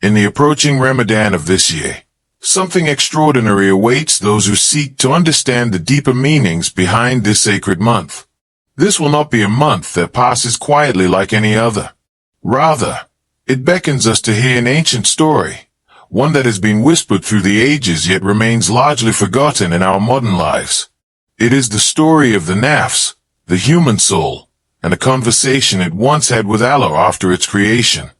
In the approaching Ramadan of this year, something extraordinary awaits those who seek to understand the deeper meanings behind this sacred month. This will not be a month that passes quietly like any other. Rather, it beckons us to hear an ancient story, one that has been whispered through the ages yet remains largely forgotten in our modern lives. It is the story of the nafs, the human soul, and a conversation it once had with Allah after its creation.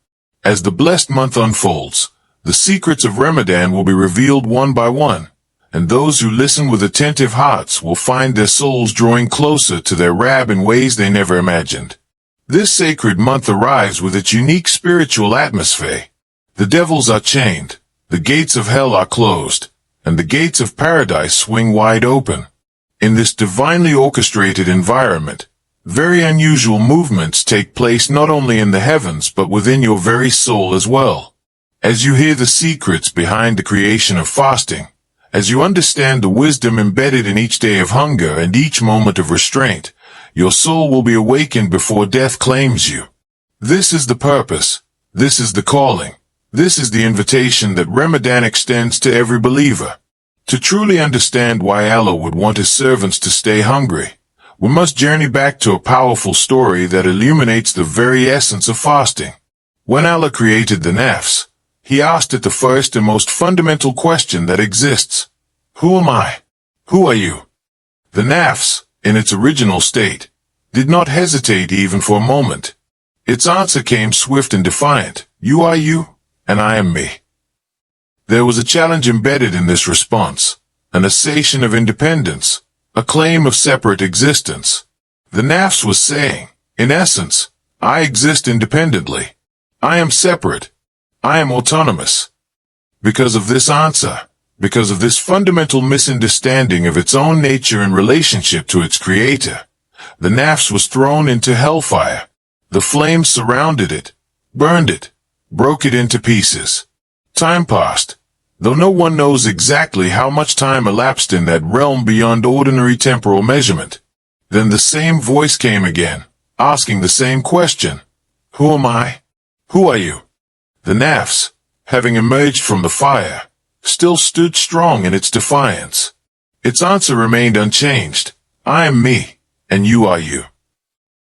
As the blessed month unfolds, the secrets of Ramadan will be revealed one by one, and those who listen with attentive hearts will find their souls drawing closer to their Rabb in ways they never imagined. This sacred month arrives with its unique spiritual atmosphere. The devils are chained, the gates of hell are closed, and the gates of paradise swing wide open. In this divinely orchestrated environment, very unusual movements take place not only in the heavens but within your very soul as well. As you hear the secrets behind the creation of fasting, as you understand the wisdom embedded in each day of hunger and each moment of restraint, your soul will be awakened before death claims you. This is the purpose, this is the calling, this is the invitation that Ramadan extends to every believer. To truly understand why Allah would want His servants to stay hungry, we must journey back to a powerful story that illuminates the very essence of fasting. When Allah created the nafs, He asked it the first and most fundamental question that exists. Who am I? Who are you? The nafs, in its original state, did not hesitate even for a moment. Its answer came swift and defiant. You are you, and I am me. There was a challenge embedded in this response, an assertion of independence, a claim of separate existence. The nafs was saying, in essence, I exist independently. I am separate. I am autonomous. Because of this answer, because of this fundamental misunderstanding of its own nature in relationship to its creator, the nafs was thrown into hellfire. The flames surrounded it, burned it, broke it into pieces. Time passed, though no one knows exactly how much time elapsed in that realm beyond ordinary temporal measurement. Then the same voice came again, asking the same question. Who am I? Who are you? The nafs, having emerged from the fire, still stood strong in its defiance. Its answer remained unchanged. I am me, and you are you.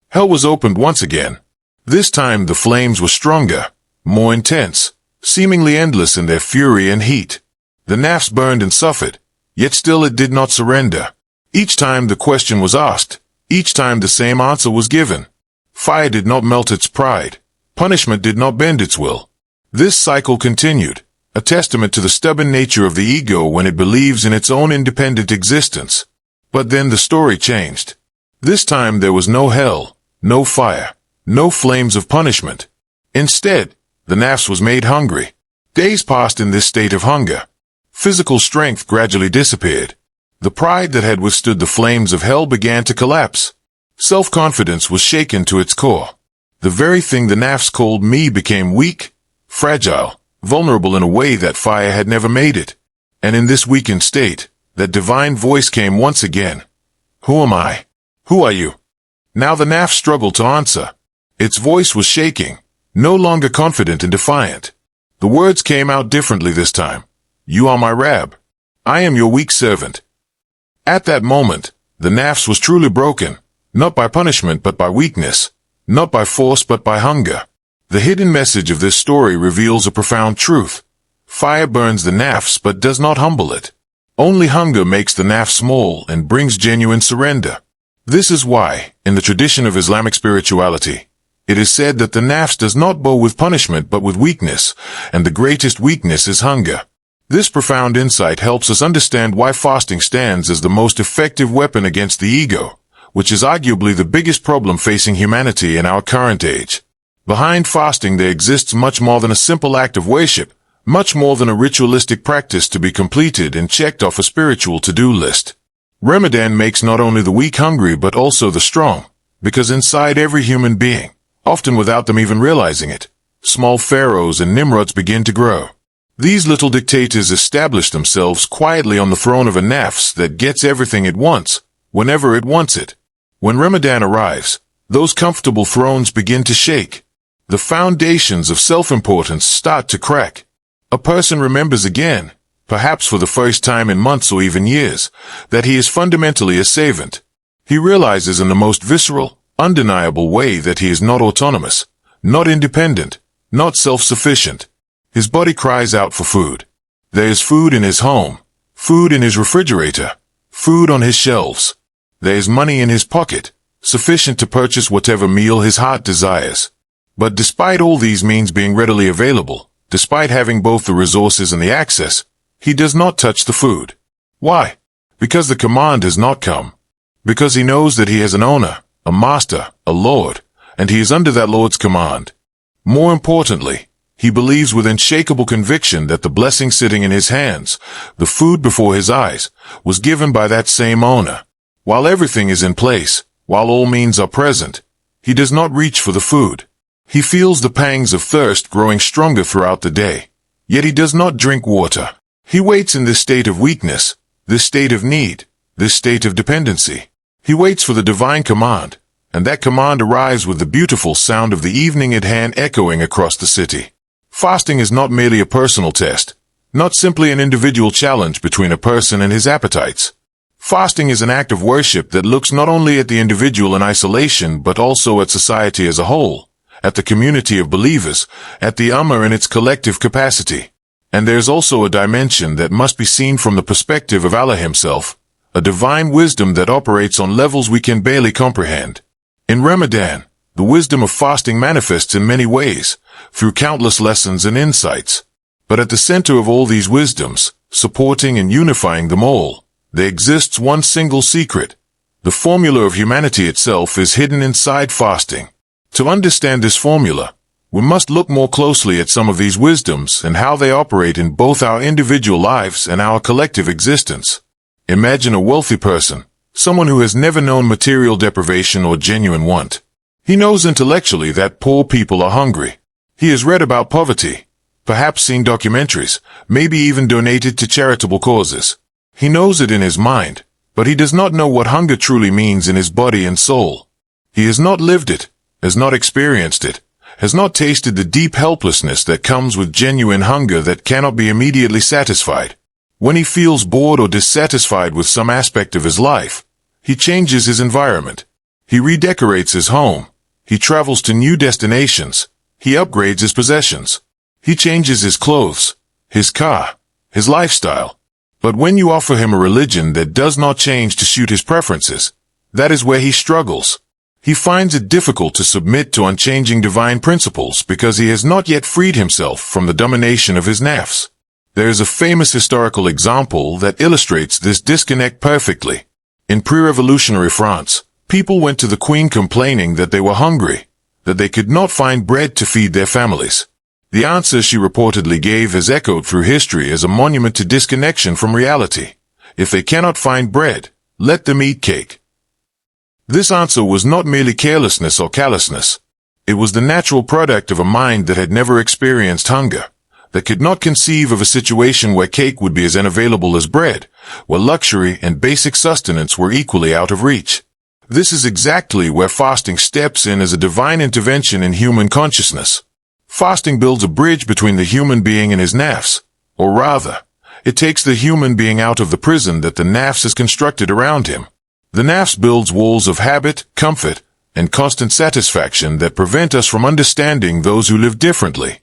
Hell was opened once again. This time the flames were stronger, more intense, seemingly endless in their fury and heat. The nafs burned and suffered, yet still it did not surrender. Each time the question was asked, each time the same answer was given. Fire did not melt its pride. Punishment did not bend its will. This cycle continued, a testament to the stubborn nature of the ego when it believes in its own independent existence. But then the story changed. This time there was no hell, no fire, no flames of punishment. Instead, the nafs was made hungry. Days passed in this state of hunger. Physical strength gradually disappeared. The pride that had withstood the flames of hell began to collapse. Self-confidence was shaken to its core. The very thing the nafs called me became weak, fragile, vulnerable in a way that fire had never made it. And in this weakened state, that divine voice came once again. Who am I? Who are you? Now the nafs struggled to answer. Its voice was shaking, no longer confident and defiant. The words came out differently this time. You are my Rabb. I am your weak servant. At that moment, the nafs was truly broken, not by punishment but by weakness, not by force but by hunger. The hidden message of this story reveals a profound truth. Fire burns the nafs but does not humble it. Only hunger makes the nafs small and brings genuine surrender. This is why, in the tradition of Islamic spirituality, it is said that the nafs does not bow with punishment but with weakness, and the greatest weakness is hunger. This profound insight helps us understand why fasting stands as the most effective weapon against the ego, which is arguably the biggest problem facing humanity in our current age. Behind fasting there exists much more than a simple act of worship, much more than a ritualistic practice to be completed and checked off a spiritual to-do list. Ramadan makes not only the weak hungry but also the strong, because inside every human being, often without them even realizing it, small pharaohs and nimrods begin to grow. These little dictators establish themselves quietly on the throne of a nafs that gets everything it wants, whenever it wants it. When Ramadan arrives, those comfortable thrones begin to shake. the foundations of self-importance start to crack. A person remembers again, perhaps for the first time in months or even years, that he is fundamentally a servant. He realizes in the most visceral, undeniable way that he is not autonomous, not independent, not self-sufficient. His body cries out for food. There is food in his home, food in his refrigerator, food on his shelves. There is money in his pocket, sufficient to purchase whatever meal his heart desires. But despite all these means being readily available, despite having both the resources and the access, he does not touch the food. Why? Because the command has not come. Because he knows that he has an owner, a master, a lord, and he is under that lord's command. More importantly, he believes with unshakable conviction that the blessing sitting in his hands, the food before his eyes, was given by that same owner. While everything is in place, while all means are present, he does not reach for the food. He feels the pangs of thirst growing stronger throughout the day, yet he does not drink water. He waits in this state of weakness, this state of need, this state of dependency. He waits for the divine command, and that command arrives with the beautiful sound of the evening at hand echoing across the city. Fasting is not merely a personal test, not simply an individual challenge between a person and his appetites. Fasting is an act of worship that looks not only at the individual in isolation but also at society as a whole, at the community of believers, at the Ummah in its collective capacity. And there's also a dimension that must be seen from the perspective of Allah Himself, a divine wisdom that operates on levels we can barely comprehend. In Ramadan, the wisdom of fasting manifests in many ways, through countless lessons and insights. But at the center of all these wisdoms, supporting and unifying them all, there exists one single secret. The formula of humanity itself is hidden inside fasting. To understand this formula, we must look more closely at some of these wisdoms and how they operate in both our individual lives and our collective existence. Imagine a wealthy person, someone who has never known material deprivation or genuine want. He knows intellectually that poor people are hungry. He has read about poverty, perhaps seen documentaries, maybe even donated to charitable causes. He knows it in his mind, but he does not know what hunger truly means in his body and soul. He has not lived it, has not experienced it, has not tasted the deep helplessness that comes with genuine hunger that cannot be immediately satisfied. When he feels bored or dissatisfied with some aspect of his life, he changes his environment. He redecorates his home. He travels to new destinations. He upgrades his possessions. He changes his clothes, his car, his lifestyle. But when you offer him a religion that does not change to suit his preferences, that is where he struggles. He finds it difficult to submit to unchanging divine principles because he has not yet freed himself from the domination of his nafs. There is a famous historical example that illustrates this disconnect perfectly. In pre-revolutionary France, people went to the queen complaining that they were hungry, that they could not find bread to feed their families. The answer she reportedly gave has echoed through history as a monument to disconnection from reality. If they cannot find bread, let them eat cake. This answer was not merely carelessness or callousness. It was the natural product of a mind that had never experienced hunger, that could not conceive of a situation where cake would be as unavailable as bread, where luxury and basic sustenance were equally out of reach. This is exactly where fasting steps in as a divine intervention in human consciousness. Fasting builds a bridge between the human being and his nafs, or rather, it takes the human being out of the prison that the nafs has constructed around him. The nafs builds walls of habit, comfort, and constant satisfaction that prevent us from understanding those who live differently,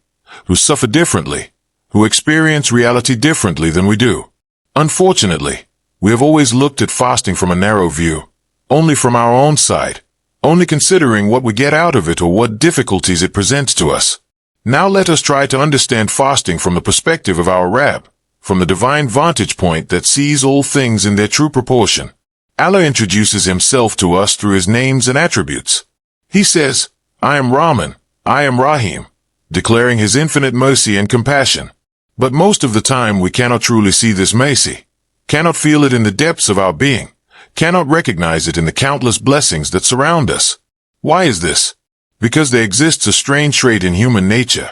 who suffer differently, who experience reality differently than we do. Unfortunately, we have always looked at fasting from a narrow view, only from our own side, only considering what we get out of it or what difficulties it presents to us. Now let us try to understand fasting from the perspective of our Rabb, from the divine vantage point that sees all things in their true proportion. Allah introduces himself to us through his names and attributes. He says, I am Rahman, I am Rahim, declaring his infinite mercy and compassion. But most of the time we cannot truly see this mercy, cannot feel it in the depths of our being, cannot recognize it in the countless blessings that surround us. Why is this? Because there exists a strange trait in human nature,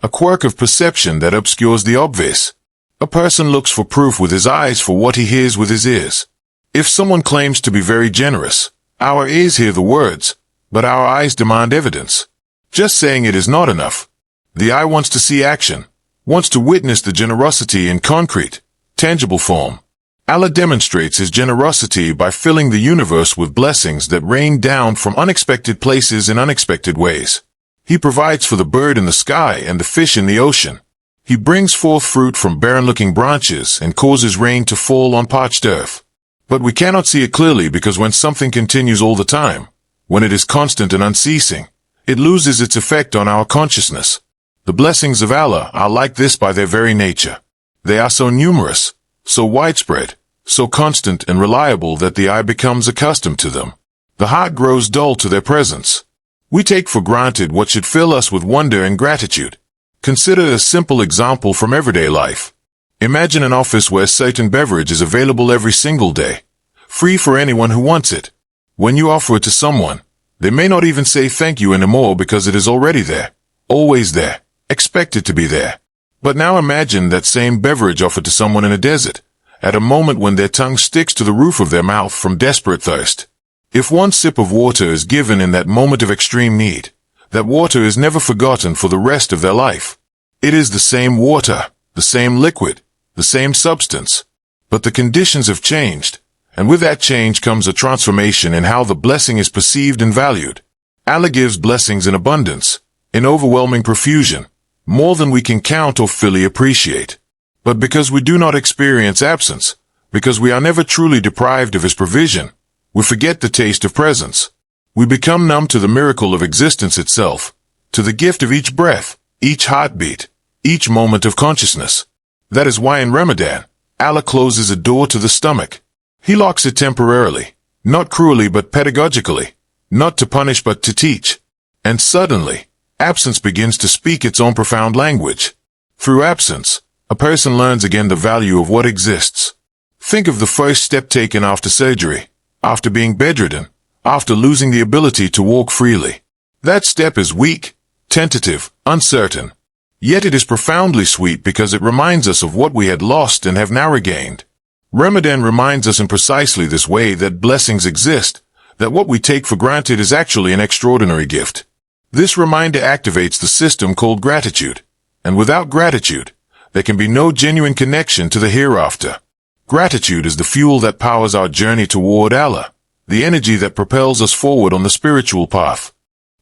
a quirk of perception that obscures the obvious. A person looks for proof with his eyes for what he hears with his ears. If someone claims to be very generous, our ears hear the words, but our eyes demand evidence. Just saying it is not enough. The eye wants to see action, wants to witness the generosity in concrete, tangible form. Allah demonstrates His generosity by filling the universe with blessings that rain down from unexpected places in unexpected ways. He provides for the bird in the sky and the fish in the ocean. He brings forth fruit from barren-looking branches and causes rain to fall on parched earth. But we cannot see it clearly because when something continues all the time, when it is constant and unceasing, it loses its effect on our consciousness. The blessings of Allah are like this by their very nature. They are so numerous, so widespread, so constant and reliable that the eye becomes accustomed to them. The heart grows dull to their presence. We take for granted what should fill us with wonder and gratitude. Consider a simple example from everyday life. Imagine an office where a certain beverage is available every single day, free for anyone who wants it. When you offer it to someone, they may not even say thank you anymore because it is already there, always there, expected to be there. But now imagine that same beverage offered to someone in a desert, at a moment when their tongue sticks to the roof of their mouth from desperate thirst. If one sip of water is given in that moment of extreme need, that water is never forgotten for the rest of their life. It is the same water, the same liquid, the same substance. But the conditions have changed, and with that change comes a transformation in how the blessing is perceived and valued. Allah gives blessings in abundance, in overwhelming profusion, more than we can count or fully appreciate. But because we do not experience absence, because we are never truly deprived of His provision, we forget the taste of presence. We become numb to the miracle of existence itself, to the gift of each breath, each heartbeat, each moment of consciousness. That is why in Ramadan, Allah closes a door to the stomach. He locks it temporarily, not cruelly but pedagogically, not to punish but to teach. And suddenly, absence begins to speak its own profound language. Through absence, a person learns again the value of what exists. Think of the first step taken after surgery, after being bedridden, after losing the ability to walk freely. That step is weak, tentative, uncertain. Yet it is profoundly sweet because it reminds us of what we had lost and have now regained. Ramadan reminds us in precisely this way that blessings exist, that what we take for granted is actually an extraordinary gift. This reminder activates the system called gratitude, and without gratitude, there can be no genuine connection to the hereafter. Gratitude is the fuel that powers our journey toward Allah, the energy that propels us forward on the spiritual path.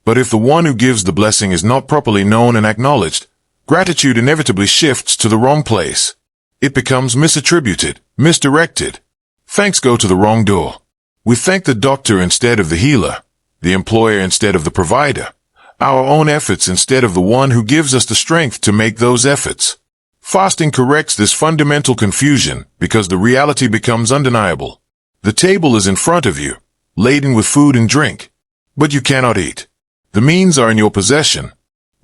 But if the one who gives the blessing is not properly known and acknowledged, gratitude inevitably shifts to the wrong place. It becomes misattributed, misdirected. Thanks go to the wrong door. We thank the doctor instead of the healer, the employer instead of the provider, our own efforts instead of the one who gives us the strength to make those efforts. Fasting corrects this fundamental confusion because the reality becomes undeniable. The table is in front of you, laden with food and drink, but you cannot eat. The means are in your possession,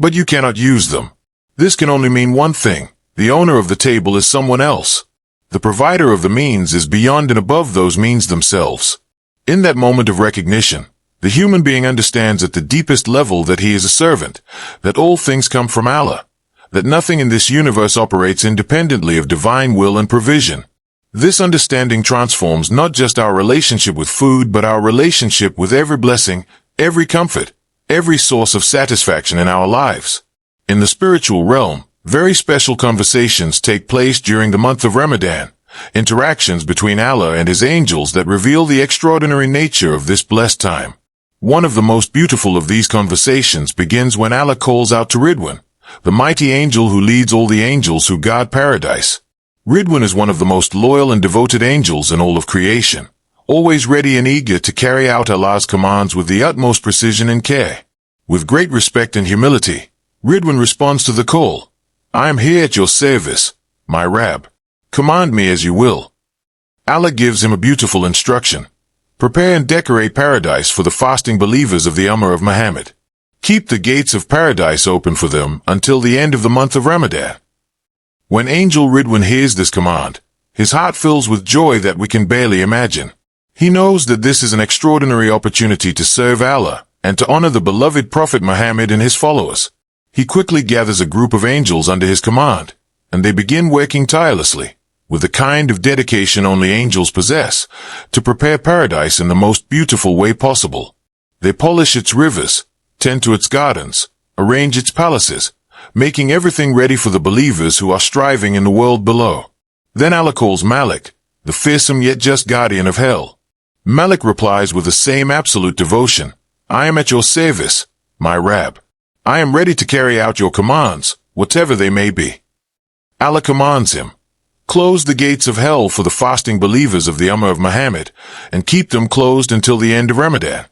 but you cannot use them. This can only mean one thing: the owner of the table is someone else. The provider of the means is beyond and above those means themselves. In that moment of recognition, the human being understands at the deepest level that he is a servant, that all things come from Allah, that nothing in this universe operates independently of divine will and provision. This understanding transforms not just our relationship with food but our relationship with every blessing, every comfort, every source of satisfaction in our lives. In the spiritual realm, very special conversations take place during the month of Ramadan, interactions between Allah and His angels that reveal the extraordinary nature of this blessed time. One of the most beautiful of these conversations begins when Allah calls out to Ridwan, the mighty angel who leads all the angels who guard paradise. Ridwan is one of the most loyal and devoted angels in all of creation, always ready and eager to carry out Allah's commands with the utmost precision and care. With great respect and humility, Ridwan responds to the call. I am here at your service, my Rab. Command me as you will. Allah gives him a beautiful instruction. Prepare and decorate paradise for the fasting believers of the Ummah of Muhammad. Keep the gates of paradise open for them until the end of the month of Ramadan. When Angel Ridwan hears this command, his heart fills with joy that we can barely imagine. He knows that this is an extraordinary opportunity to serve Allah and to honor the beloved Prophet Muhammad and his followers. He quickly gathers a group of angels under his command, and they begin working tirelessly, with the kind of dedication only angels possess, to prepare paradise in the most beautiful way possible. They polish its rivers, tend to its gardens, arrange its palaces, making everything ready for the believers who are striving in the world below. Then Allah calls Malik, the fearsome yet just guardian of hell. Malik replies with the same absolute devotion, I am at your service, my Rab. I am ready to carry out your commands, whatever they may be. Allah commands him, close the gates of hell for the fasting believers of the Ummah of Muhammad, and keep them closed until the end of Ramadan.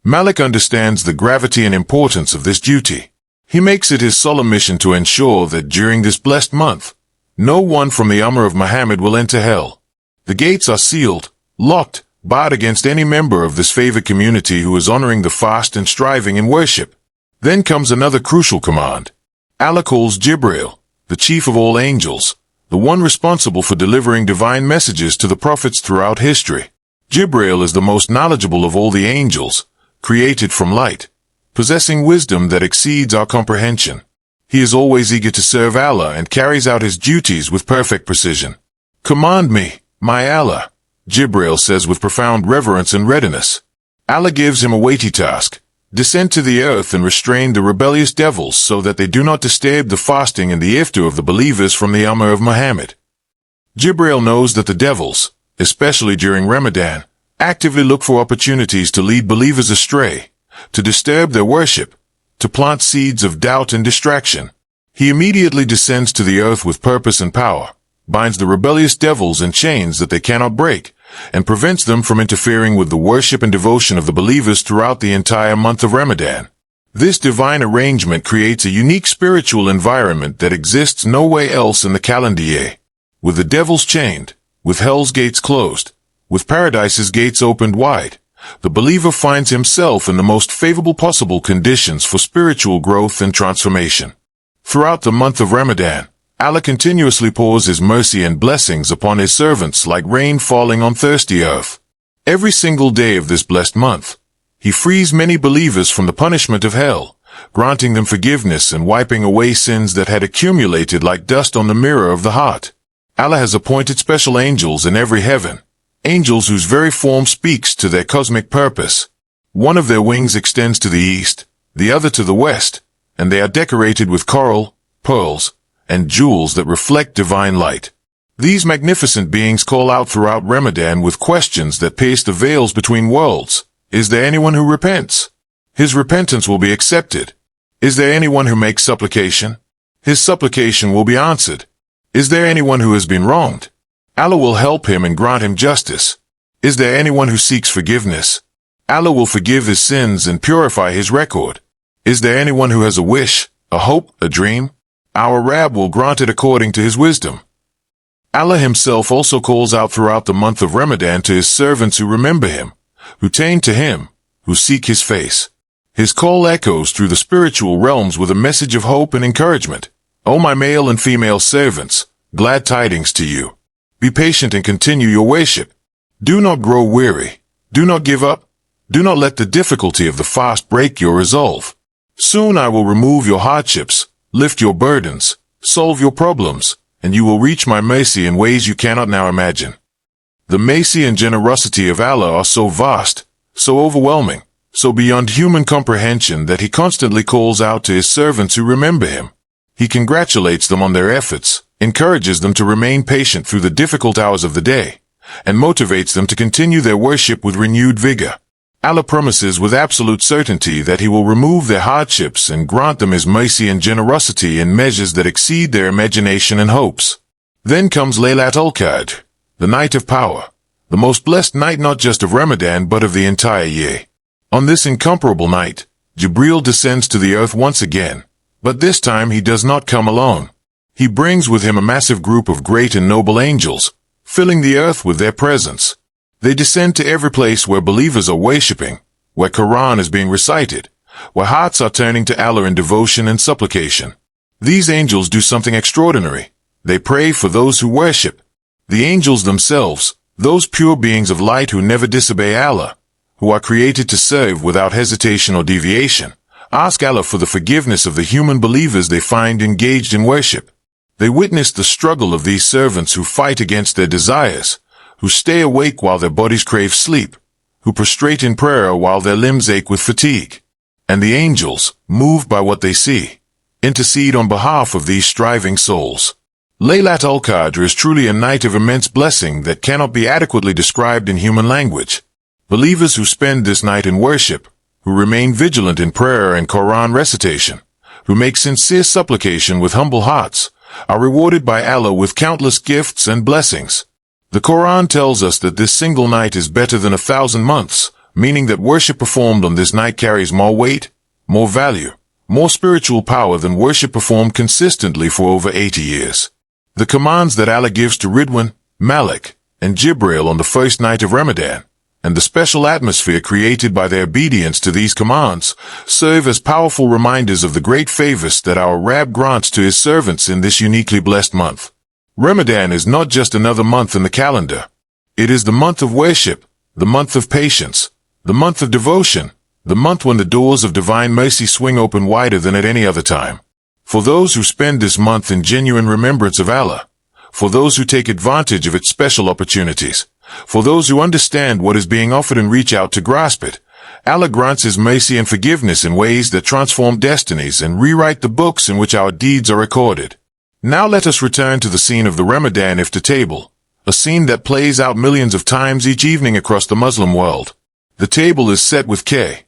Malik understands the gravity and importance of this duty. He makes it his solemn mission to ensure that during this blessed month, no one from the Ummah of Muhammad will enter hell. The gates are sealed, locked, barred against any member of this favored community who is honoring the fast and striving in worship. Then comes another crucial command. Allah calls Jibril, the chief of all angels, the one responsible for delivering divine messages to the prophets throughout history. Jibril is the most knowledgeable of all the angels, created from light, possessing wisdom that exceeds our comprehension. He is always eager to serve Allah and carries out his duties with perfect precision. Command me, my Allah, Jibril says with profound reverence and readiness. Allah gives him a weighty task. Descend to the earth and restrain the rebellious devils so that they do not disturb the fasting and the iftar of the believers from the Ummah of Muhammad. Jibril knows that the devils, especially during Ramadan, actively look for opportunities to lead believers astray, to disturb their worship, to plant seeds of doubt and distraction. He immediately descends to the earth with purpose and power, binds the rebellious devils in chains that they cannot break, and prevents them from interfering with the worship and devotion of the believers throughout the entire month of Ramadan. This divine arrangement creates a unique spiritual environment that exists nowhere else in the calendar year. With the devils chained, with hell's gates closed, with paradise's gates opened wide, the believer finds himself in the most favorable possible conditions for spiritual growth and transformation. Throughout the month of Ramadan, Allah continuously pours his mercy and blessings upon his servants like rain falling on thirsty earth. Every single day of this blessed month, he frees many believers from the punishment of hell, granting them forgiveness and wiping away sins that had accumulated like dust on the mirror of the heart. Allah has appointed special angels in every heaven, angels whose very form speaks to their cosmic purpose. One of their wings extends to the east, the other to the west, and they are decorated with coral, pearls, and jewels that reflect divine light. These magnificent beings call out throughout Ramadan with questions that pierce the veils between worlds. Is there anyone who repents? His repentance will be accepted. Is there anyone who makes supplication? His supplication will be answered. Is there anyone who has been wronged? Allah will help him and grant him justice. Is there anyone who seeks forgiveness? Allah will forgive his sins and purify his record. Is there anyone who has a wish, a hope, a dream? Our Rab will grant it according to his wisdom. Allah himself also calls out throughout the month of Ramadan to his servants who remember him, who turn to him, who seek his face. His call echoes through the spiritual realms with a message of hope and encouragement. O my male and female servants, glad tidings to you. Be patient and continue your worship. Do not grow weary. Do not give up. Do not let the difficulty of the fast break your resolve. Soon I will remove your hardships, lift your burdens, solve your problems, and you will reach my mercy in ways you cannot now imagine. The mercy and generosity of Allah are so vast, so overwhelming, so beyond human comprehension that he constantly calls out to his servants who remember him. He congratulates them on their efforts, encourages them to remain patient through the difficult hours of the day, and motivates them to continue their worship with renewed vigor. Allah promises with absolute certainty that he will remove their hardships and grant them his mercy and generosity in measures that exceed their imagination and hopes. Then comes Laylatul Qadr, the night of power, the most blessed night not just of Ramadan but of the entire year. On this incomparable night, Jibril descends to the earth once again, but this time he does not come alone. He brings with him a massive group of great and noble angels, filling the earth with their presence. They descend to every place where believers are worshipping, where Quran is being recited, where hearts are turning to Allah in devotion and supplication. These angels do something extraordinary. They pray for those who worship. The angels themselves, those pure beings of light who never disobey Allah, who are created to serve without hesitation or deviation, ask Allah for the forgiveness of the human believers they find engaged in worship. They witness the struggle of these servants who fight against their desires, who stay awake while their bodies crave sleep, who prostrate in prayer while their limbs ache with fatigue. and the angels, moved by what they see, intercede on behalf of these striving souls. Laylat al-Qadr is truly a night of immense blessing that cannot be adequately described in human language. Believers who spend this night in worship, who remain vigilant in prayer and Quran recitation, who make sincere supplication with humble hearts, are rewarded by Allah with countless gifts and blessings. The Quran tells us that this single night is better than 1,000 months, meaning that worship performed on this night carries more weight, more value, more spiritual power than worship performed consistently for over 80 years. The commands that Allah gives to Ridwan, Malik, and Jibril on the first night of Ramadan, and the special atmosphere created by their obedience to these commands, serve as powerful reminders of the great favors that our Rabb grants to his servants in this uniquely blessed month. Ramadan is not just another month in the calendar. It is the month of worship, the month of patience, the month of devotion, the month when the doors of divine mercy swing open wider than at any other time. For those who spend this month in genuine remembrance of Allah, for those who take advantage of its special opportunities, for those who understand what is being offered and reach out to grasp it, Allah grants his mercy and forgiveness in ways that transform destinies and rewrite the books in which our deeds are recorded. Now let us return to the scene of the Ramadan iftar table, a scene that plays out millions of times each evening across the Muslim world. The table is set with care.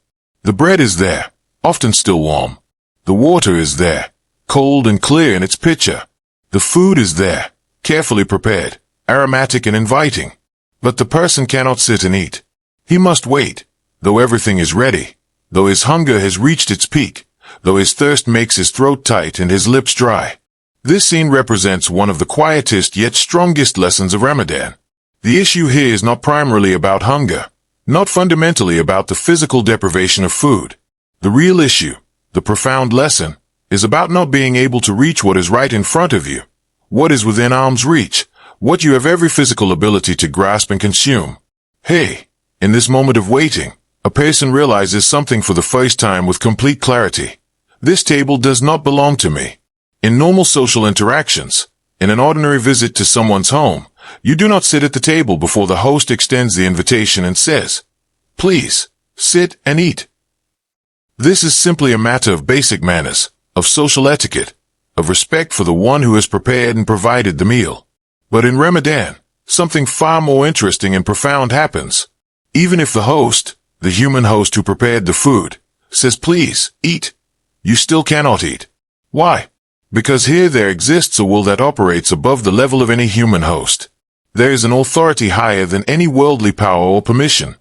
The bread is there, often still warm. The water is there, cold and clear in its pitcher. The food is there, carefully prepared, aromatic and inviting. But the person cannot sit and eat. He must wait, though everything is ready, though his hunger has reached its peak, though his thirst makes his throat tight and his lips dry. This scene represents one of the quietest yet strongest lessons of Ramadan. The issue here is not primarily about hunger, not fundamentally about the physical deprivation of food. The real issue, the profound lesson, is about not being able to reach what is right in front of you, what is within arm's reach, what you have every physical ability to grasp and consume. Hey, in this moment of waiting, a person realizes something for the first time with complete clarity. This table does not belong to me. In normal social interactions, in an ordinary visit to someone's home, you do not sit at the table before the host extends the invitation and says, "Please, sit and eat." This is simply a matter of basic manners, of social etiquette, of respect for the one who has prepared and provided the meal. But in Ramadan, something far more interesting and profound happens. Even if the host, the human host who prepared the food, says, "Please, eat," you still cannot eat. Why? Because here there exists a will that operates above the level of any human host. There is an authority higher than any worldly power or permission.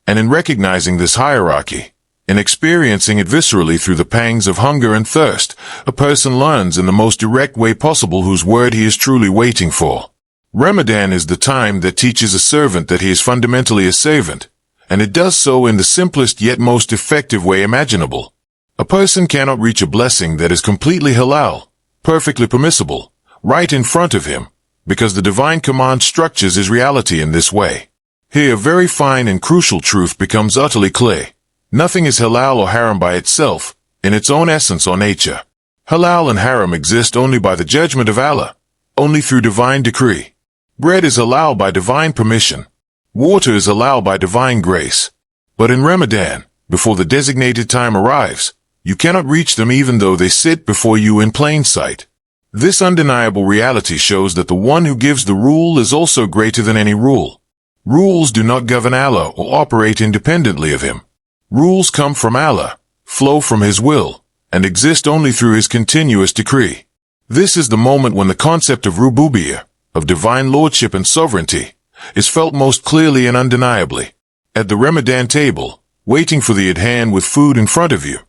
And in recognizing this hierarchy, in experiencing it viscerally through the pangs of hunger and thirst, a person learns in the most direct way possible whose word he is truly waiting for. Ramadan is the time that teaches a servant that he is fundamentally a servant, and it does so in the simplest yet most effective way imaginable. A person cannot reach a blessing that is completely halal, perfectly permissible, right in front of him, because the divine command structures his reality in this way. Here a very fine and crucial truth becomes utterly clear. Nothing is halal or haram by itself, in its own essence or nature. Halal and haram exist only by the judgment of Allah, only through divine decree. Bread is halal by divine permission. Water is halal by divine grace. But in Ramadan, before the designated time arrives, you cannot reach them even though they sit before you in plain sight. This undeniable reality shows that the one who gives the rule is also greater than any rule. Rules do not govern Allah or operate independently of him. Rules come from Allah, flow from his will, and exist only through his continuous decree. This is the moment when the concept of rububiyyah, of divine lordship and sovereignty, is felt most clearly and undeniably. At the Ramadan table, waiting for the adhan with food in front of you,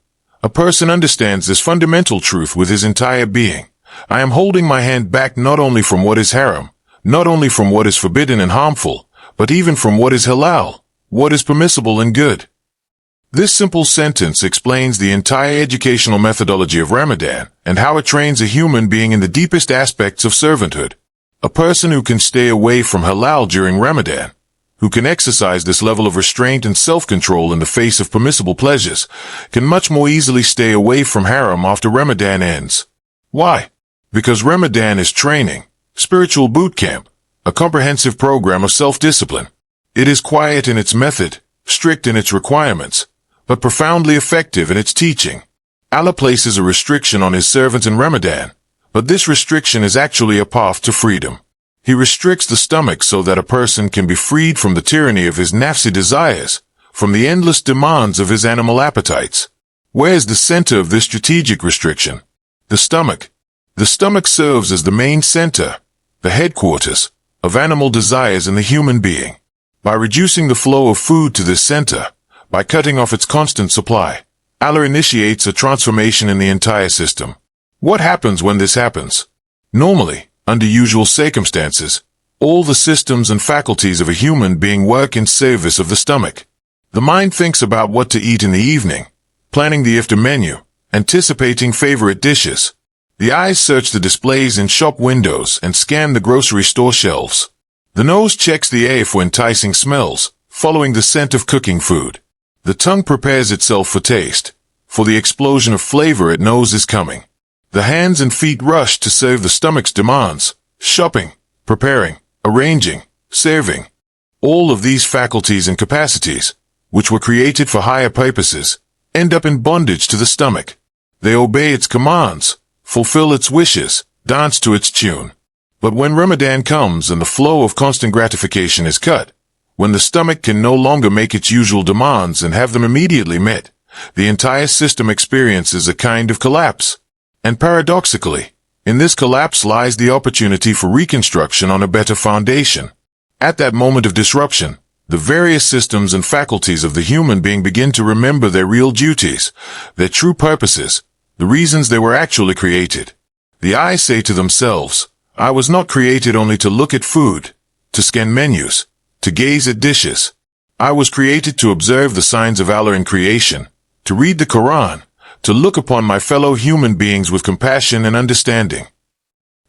a person understands this fundamental truth with his entire being. I am holding my hand back not only from what is haram, not only from what is forbidden and harmful, but even from what is halal, what is permissible and good. This simple sentence explains the entire educational methodology of Ramadan and how it trains a human being in the deepest aspects of servanthood. A person who can stay away from halal during Ramadan, who can exercise this level of restraint and self-control in the face of permissible pleasures, can much more easily stay away from haram after Ramadan ends. Why? Because Ramadan is training, spiritual boot camp, a comprehensive program of self-discipline. It is quiet in its method, strict in its requirements, but profoundly effective in its teaching. Allah places a restriction on his servants in Ramadan, but this restriction is actually a path to freedom. He restricts the stomach so that a person can be freed from the tyranny of his nafsi desires, from the endless demands of his animal appetites. Where is the center of this strategic restriction? The stomach. The stomach serves as the main center, the headquarters, of animal desires in the human being. By reducing the flow of food to this center, by cutting off its constant supply, Allah initiates a transformation in the entire system. What happens when this happens? Normally, under usual circumstances, all the systems and faculties of a human being work in service of the stomach. The mind thinks about what to eat in the evening, planning the iftar menu, anticipating favorite dishes. The eyes search the displays in shop windows and scan the grocery store shelves. The nose checks the air for enticing smells, following the scent of cooking food. The tongue prepares itself for taste, for the explosion of flavor it knows is coming. The hands and feet rush to serve the stomach's demands, shopping, preparing, arranging, serving. All of these faculties and capacities, which were created for higher purposes, end up in bondage to the stomach. They obey its commands, fulfill its wishes, dance to its tune. But when Ramadan comes and the flow of constant gratification is cut, when the stomach can no longer make its usual demands and have them immediately met, the entire system experiences a kind of collapse. And paradoxically, in this collapse lies the opportunity for reconstruction on a better foundation. At that moment of disruption, the various systems and faculties of the human being begin to remember their real duties, their true purposes, the reasons they were actually created. The eyes say to themselves, I was not created only to look at food, to scan menus, to gaze at dishes. I was created to observe the signs of Allah in creation, to read the Quran, to look upon my fellow human beings with compassion and understanding.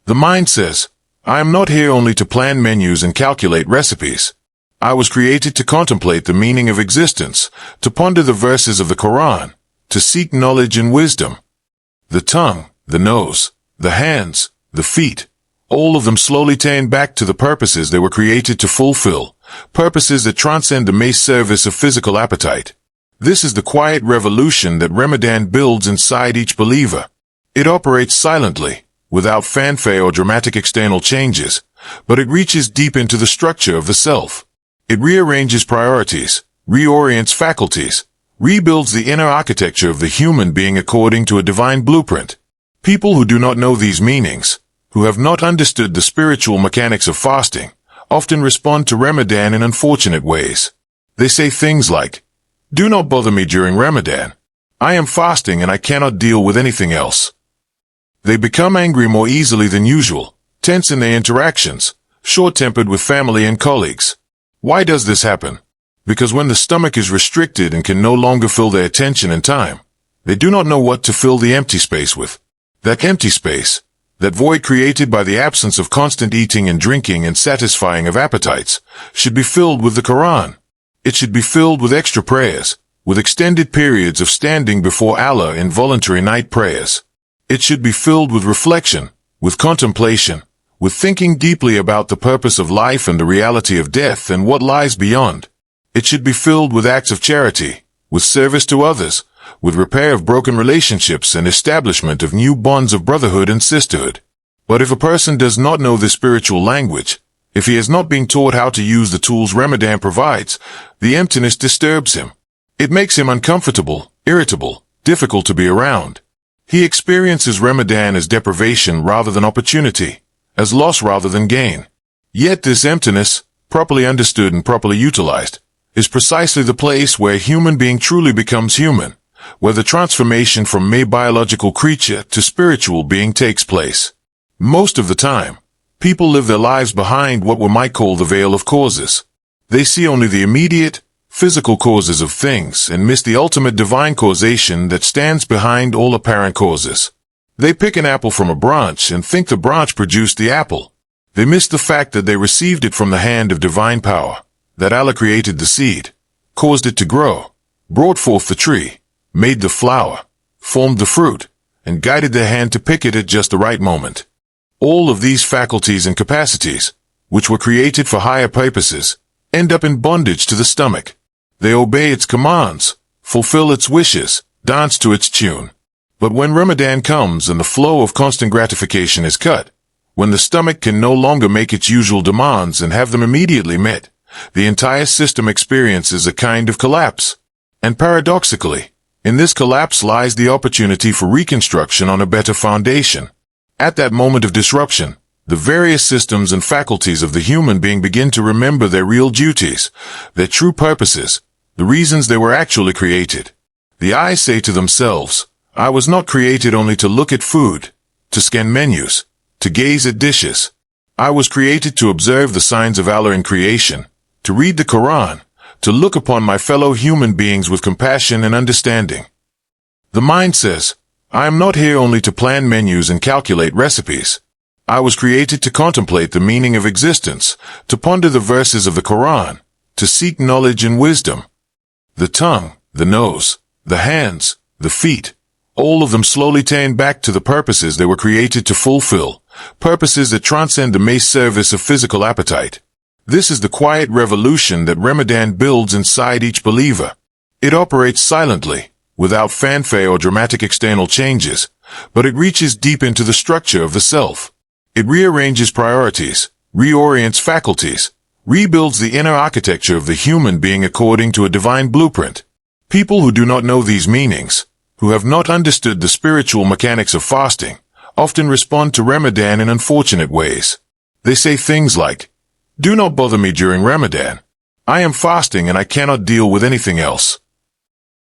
The mind says, I am not here only to plan menus and calculate recipes. I was created to contemplate the meaning of existence, to ponder the verses of the Quran, to seek knowledge and wisdom. The tongue, the nose, the hands, the feet, all of them slowly turn back to the purposes they were created to fulfill, purposes that transcend the mere service of physical appetite. This is the quiet revolution that Ramadan builds inside each believer. It operates silently, without fanfare or dramatic external changes, but it reaches deep into the structure of the self. It rearranges priorities, reorients faculties, rebuilds the inner architecture of the human being according to a divine blueprint. People who do not know these meanings, who have not understood the spiritual mechanics of fasting, often respond to Ramadan in unfortunate ways. They say things like, do not bother me during Ramadan. I am fasting and I cannot deal with anything else. They become angry more easily than usual, tense in their interactions, short-tempered with family and colleagues. Why does this happen? Because when the stomach is restricted and can no longer fill their attention and time, they do not know what to fill the empty space with. That empty space, that void created by the absence of constant eating and drinking and satisfying of appetites, should be filled with the Quran. It should be filled with extra prayers, with extended periods of standing before Allah in voluntary night prayers. It should be filled with reflection, with contemplation, with thinking deeply about the purpose of life and the reality of death and what lies beyond. It should be filled with acts of charity, with service to others, with repair of broken relationships and establishment of new bonds of brotherhood and sisterhood. But if a person does not know this spiritual language, if he has not been taught how to use the tools Ramadan provides, the emptiness disturbs him. It makes him uncomfortable, irritable, difficult to be around. He experiences Ramadan as deprivation rather than opportunity, as loss rather than gain. Yet this emptiness, properly understood and properly utilized, is precisely the place where a human being truly becomes human, where the transformation from mere biological creature to spiritual being takes place. Most of the time, people live their lives behind what one might call the veil of causes. They see only the immediate, physical causes of things and miss the ultimate divine causation that stands behind all apparent causes. They pick an apple from a branch and think the branch produced the apple. They miss the fact that they received it from the hand of divine power, that Allah created the seed, caused it to grow, brought forth the tree, made the flower, formed the fruit, and guided their hand to pick it at just the right moment. All of these faculties and capacities, which were created for higher purposes, end up in bondage to the stomach. They obey its commands, fulfill its wishes, dance to its tune. But when Ramadan comes and the flow of constant gratification is cut, when the stomach can no longer make its usual demands and have them immediately met, the entire system experiences a kind of collapse. And paradoxically, in this collapse lies the opportunity for reconstruction on a better foundation. At that moment of disruption, the various systems and faculties of the human being begin to remember their real duties, their true purposes, the reasons they were actually created. The eyes say to themselves, I was not created only to look at food, to scan menus, to gaze at dishes. I was created to observe the signs of Allah in creation, to read the Quran, to look upon my fellow human beings with compassion and understanding. The mind says, I am not here only to plan menus and calculate recipes. I was created to contemplate the meaning of existence, to ponder the verses of the Quran, to seek knowledge and wisdom. The tongue, the nose, the hands, the feet, all of them slowly turn back to the purposes they were created to fulfill, purposes that transcend the mere service of physical appetite. This is the quiet revolution that Ramadan builds inside each believer. It operates silently, without fanfare or dramatic external changes, but it reaches deep into the structure of the self. It rearranges priorities, reorients faculties, rebuilds the inner architecture of the human being according to a divine blueprint. People who do not know these meanings, who have not understood the spiritual mechanics of fasting, often respond to Ramadan in unfortunate ways. They say things like, do not bother me during Ramadan. I am fasting and I cannot deal with anything else.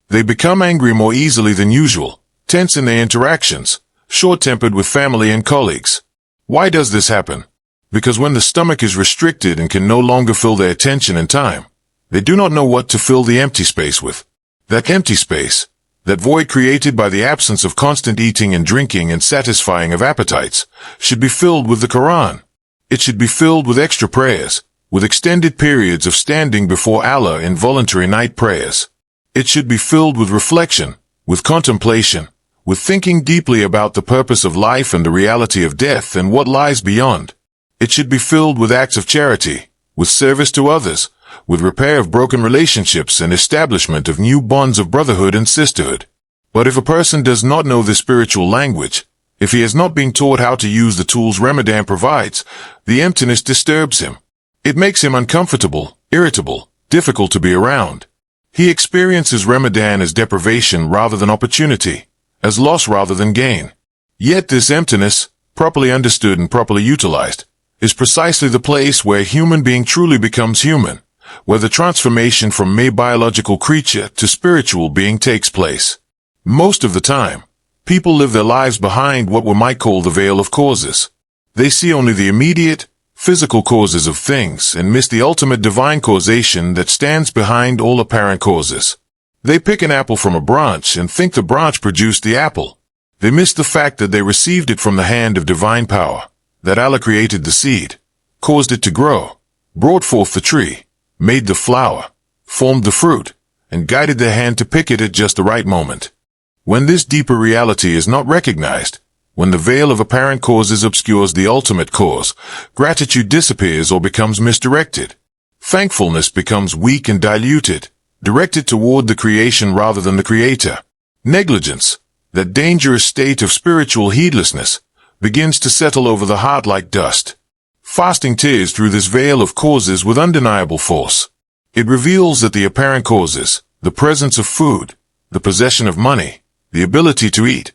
They become angry more easily than usual, tense in their interactions, short-tempered with family and colleagues. Why does this happen? Because when the stomach is restricted and can no longer fill their attention and time, they do not know what to fill the empty space with. That empty space, that void created by the absence of constant eating and drinking and satisfying of appetites, should be filled with the Quran. It should be filled with extra prayers, with extended periods of standing before Allah in voluntary night prayers. It should be filled with reflection, with contemplation, with thinking deeply about the purpose of life and the reality of death and what lies beyond. It should be filled with acts of charity, with service to others, with repair of broken relationships and establishment of new bonds of brotherhood and sisterhood. But if a person does not know this spiritual language, if he has not been taught how to use the tools Ramadan provides, the emptiness disturbs him. It makes him uncomfortable, irritable, difficult to be around. He experiences Ramadan as deprivation rather than opportunity, as loss rather than gain. Yet this emptiness, properly understood and properly utilized, is precisely the place where a human being truly becomes human, where the transformation from mere biological creature to spiritual being takes place. Most of the time, people live their lives behind what we might call the veil of causes. They see only the immediate, physical causes of things and miss the ultimate divine causation that stands behind all apparent causes. They pick an apple from a branch and think the branch produced the apple. They miss the fact that they received it from the hand of divine power, that Allah created the seed, caused it to grow, brought forth the tree, made the flower, formed the fruit, and guided their hand to pick it at just the right moment. When this deeper reality is not recognized, when the veil of apparent causes obscures the ultimate cause, gratitude disappears or becomes misdirected. Thankfulness becomes weak and diluted, directed toward the creation rather than the creator. Negligence, that dangerous state of spiritual heedlessness, begins to settle over the heart like dust. Fasting tears through this veil of causes with undeniable force. It reveals that the apparent causes, the presence of food, the possession of money, the ability to eat,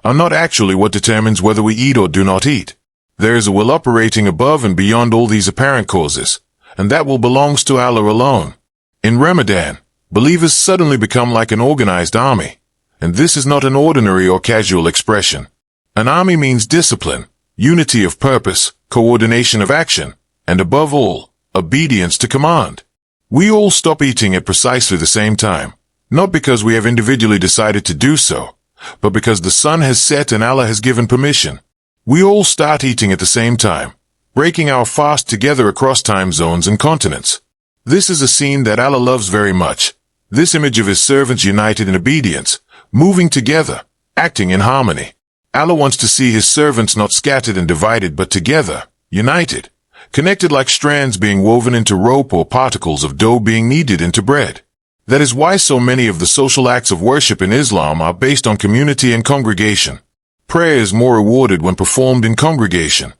are not actually what determines whether we eat or do not eat. There is a will operating above and beyond all these apparent causes, and that will belongs to Allah alone. In Ramadan, believers suddenly become like an organized army, and this is not an ordinary or casual expression. An army means discipline, unity of purpose, coordination of action, and above all, obedience to command. We all stop eating at precisely the same time, not because we have individually decided to do so, but because the sun has set and Allah has given permission. We all start eating at the same time, breaking our fast together across time zones and continents. This is a scene that Allah loves very much. This image of His servants united in obedience, moving together, acting in harmony. Allah wants to see His servants not scattered and divided but together, united, connected like strands being woven into rope or particles of dough being kneaded into bread. That is why so many of the social acts of worship in Islam are based on community and congregation. Prayer is more rewarded when performed in congregation.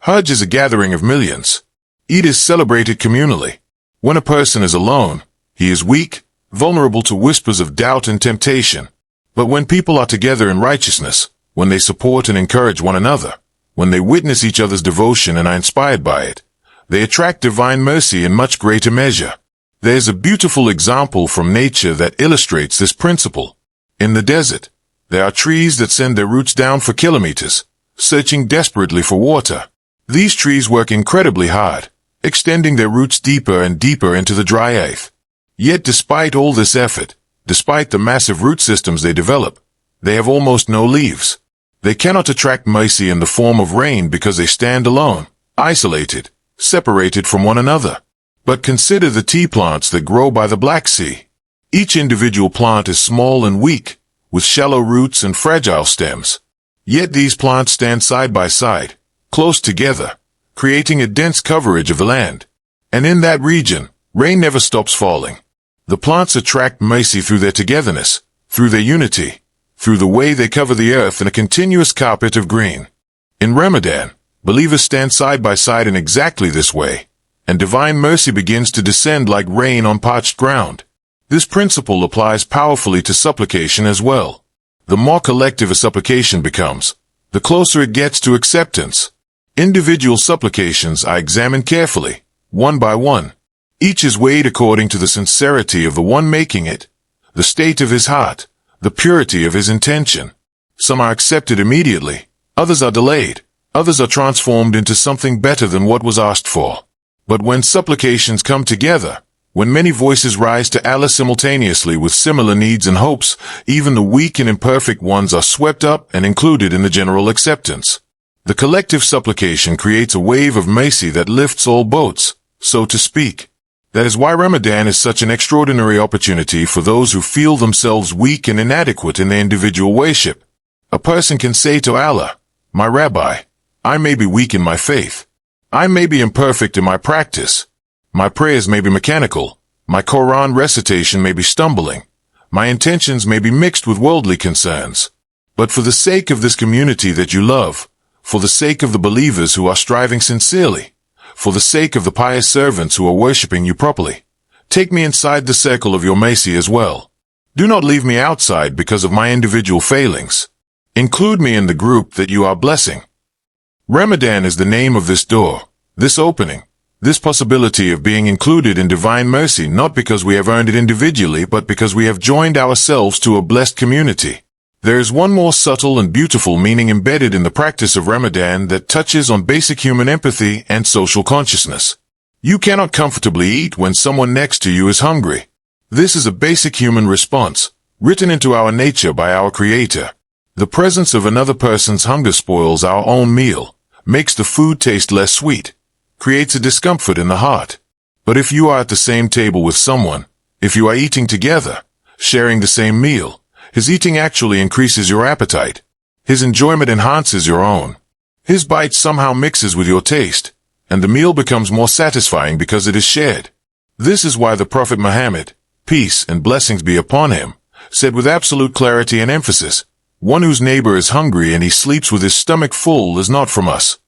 Hajj is a gathering of millions. Eid is celebrated communally. When a person is alone, he is weak, vulnerable to whispers of doubt and temptation. But when people are together in righteousness, when they support and encourage one another, when they witness each other's devotion and are inspired by it, they attract divine mercy in much greater measure. There is a beautiful example from nature that illustrates this principle. In the desert, there are trees that send their roots down for kilometers, searching desperately for water. These trees work incredibly hard, extending their roots deeper and deeper into the dry earth. Yet despite all this effort, despite the massive root systems they develop, they have almost no leaves. They cannot attract mercy in the form of rain because they stand alone, isolated, separated from one another. But consider the tea plants that grow by the Black Sea. Each individual plant is small and weak, with shallow roots and fragile stems. Yet these plants stand side by side, close together, creating a dense coverage of the land. And in that region, rain never stops falling. The plants attract mercy through their togetherness, through their unity, through the way they cover the earth in a continuous carpet of green. In Ramadan, believers stand side by side in exactly this way, and divine mercy begins to descend like rain on parched ground. This principle applies powerfully to supplication as well. The more collective a supplication becomes, the closer it gets to acceptance. Individual supplications are examined carefully, one by one. Each is weighed according to the sincerity of the one making it, the state of his heart, the purity of his intention. Some are accepted immediately, others are delayed, others are transformed into something better than what was asked for. But when supplications come together, when many voices rise to Allah simultaneously with similar needs and hopes, even the weak and imperfect ones are swept up and included in the general acceptance. The collective supplication creates a wave of mercy that lifts all boats, so to speak. That is why Ramadan is such an extraordinary opportunity for those who feel themselves weak and inadequate in their individual worship. A person can say to Allah, "My Rabbi, I may be weak in my faith. I may be imperfect in my practice. My prayers may be mechanical. My Quran recitation may be stumbling. My intentions may be mixed with worldly concerns. But for the sake of this community that you love, for the sake of the believers who are striving sincerely, for the sake of the pious servants who are worshipping you properly, take me inside the circle of your mercy as well. Do not leave me outside because of my individual failings. Include me in the group that you are blessing." Ramadan is the name of this door, this opening, this possibility of being included in divine mercy not because we have earned it individually but because we have joined ourselves to a blessed community. There is one more subtle and beautiful meaning embedded in the practice of Ramadan that touches on basic human empathy and social consciousness. You cannot comfortably eat when someone next to you is hungry. This is a basic human response, written into our nature by our Creator. The presence of another person's hunger spoils our own meal, makes the food taste less sweet, creates a discomfort in the heart. But if you are at the same table with someone, if you are eating together, sharing the same meal, his eating actually increases your appetite. His enjoyment enhances your own. His bite somehow mixes with your taste, and the meal becomes more satisfying because it is shared. This is why the Prophet Muhammad, peace and blessings be upon him, said with absolute clarity and emphasis, "One whose neighbor is hungry and he sleeps with his stomach full is not from us."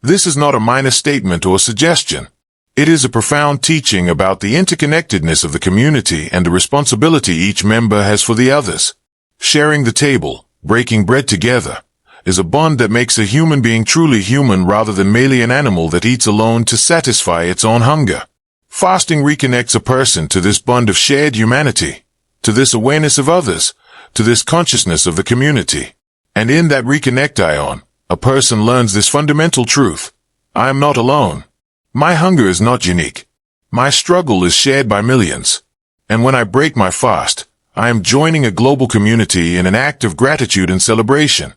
This is not a minor statement or suggestion. It is a profound teaching about the interconnectedness of the community and the responsibility each member has for the others. Sharing the table, breaking bread together, is a bond that makes a human being truly human rather than merely an animal that eats alone to satisfy its own hunger. Fasting reconnects a person to this bond of shared humanity, to this awareness of others, to this consciousness of the community. And in that reconnection, a person learns this fundamental truth: I am not alone. My hunger is not unique. My struggle is shared by millions. And when I break my fast, I am joining a global community in an act of gratitude and celebration.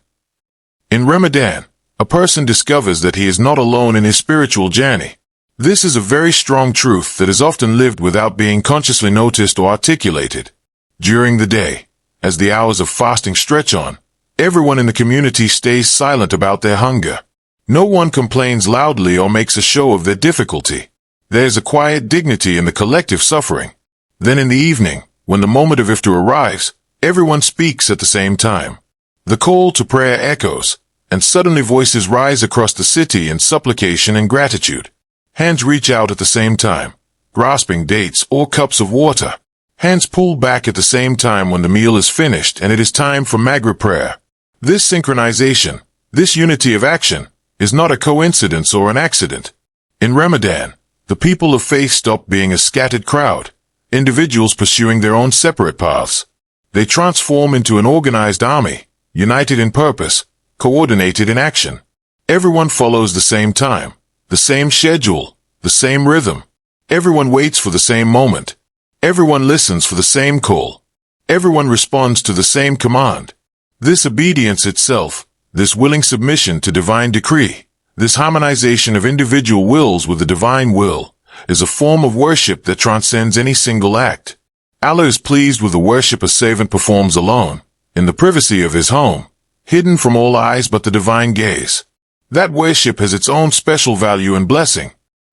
In Ramadan, a person discovers that he is not alone in his spiritual journey. This is a very strong truth that is often lived without being consciously noticed or articulated. During the day, as the hours of fasting stretch on, everyone in the community stays silent about their hunger. No one complains loudly or makes a show of their difficulty. There is a quiet dignity in the collective suffering. Then in the evening, when the moment of iftar arrives, everyone speaks at the same time. The call to prayer echoes, and suddenly voices rise across the city in supplication and gratitude. Hands reach out at the same time, grasping dates or cups of water. Hands pull back at the same time when the meal is finished and it is time for Maghrib prayer. This synchronization, this unity of action, is not a coincidence or an accident. In Ramadan, the people of faith stop being a scattered crowd, individuals pursuing their own separate paths. They transform into an organized army, united in purpose, coordinated in action. Everyone follows the same time, the same schedule, the same rhythm. Everyone waits for the same moment. Everyone listens for the same call. Everyone responds to the same command. This obedience itself, this willing submission to divine decree, this harmonization of individual wills with the divine will, is a form of worship that transcends any single act. Allah is pleased with the worship a servant performs alone, in the privacy of his home, hidden from all eyes but the divine gaze. That worship has its own special value and blessing.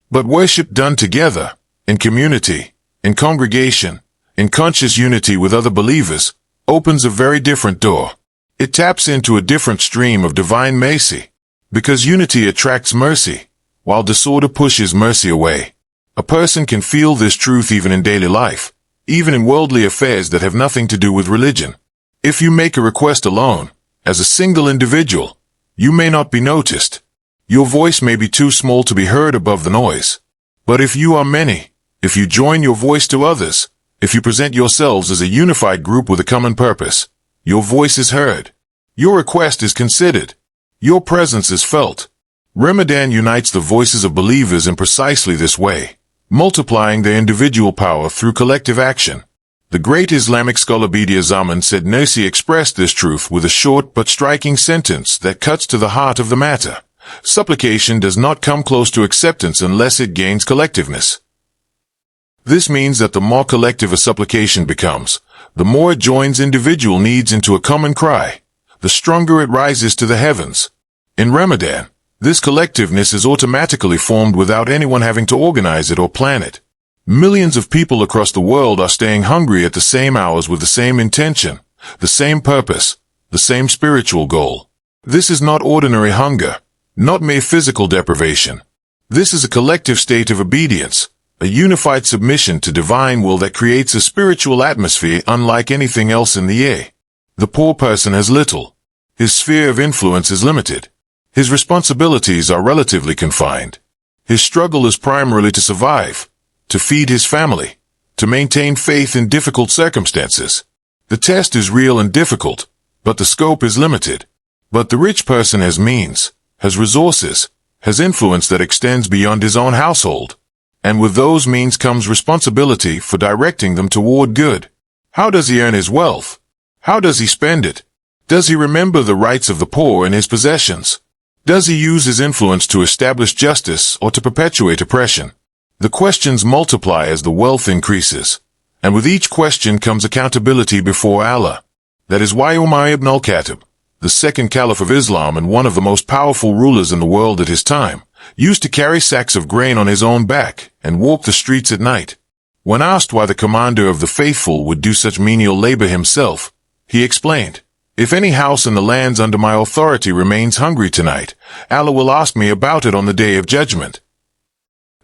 But worship done together, in community, in congregation, in conscious unity with other believers, opens a very different door. It taps into a different stream of divine mercy, because unity attracts mercy, while disorder pushes mercy away. A person can feel this truth even in daily life, even in worldly affairs that have nothing to do with religion. If you make a request alone, as a single individual, you may not be noticed. Your voice may be too small to be heard above the noise. But if you are many, if you join your voice to others, if you present yourselves as a unified group with a common purpose, your voice is heard. Your request is considered. Your presence is felt. Ramadan unites the voices of believers in precisely this way, multiplying their individual power through collective action. The great Islamic scholar Bediüzzaman Zaman said Nursi expressed this truth with a short but striking sentence that cuts to the heart of the matter. Supplication does not come close to acceptance unless it gains collectiveness. This means that the more collective a supplication becomes, the more it joins individual needs into a common cry, the stronger it rises to the heavens. In Ramadan, this collectiveness is automatically formed without anyone having to organize it or plan it. Millions of people across the world are staying hungry at the same hours with the same intention, the same purpose, the same spiritual goal. This is not ordinary hunger, not mere physical deprivation. This is a collective state of obedience, a unified submission to divine will that creates a spiritual atmosphere unlike anything else in the air. The poor person has little. His sphere of influence is limited. His responsibilities are relatively confined. His struggle is primarily to survive, to feed his family, to maintain faith in difficult circumstances. The test is real and difficult, but the scope is limited. But the rich person has means, has resources, has influence that extends beyond his own household. And with those means comes responsibility for directing them toward good. How does he earn his wealth? How does he spend it? Does he remember the rights of the poor in his possessions? Does he use his influence to establish justice or to perpetuate oppression? The questions multiply as the wealth increases, and with each question comes accountability before Allah. That is why Umar ibn al-Khattab, the second caliph of Islam and one of the most powerful rulers in the world at his time, used to carry sacks of grain on his own back and walk the streets at night. When asked why the commander of the faithful would do such menial labor himself, he explained, "If any house in the lands under my authority remains hungry tonight, Allah will ask me about it on the day of judgment."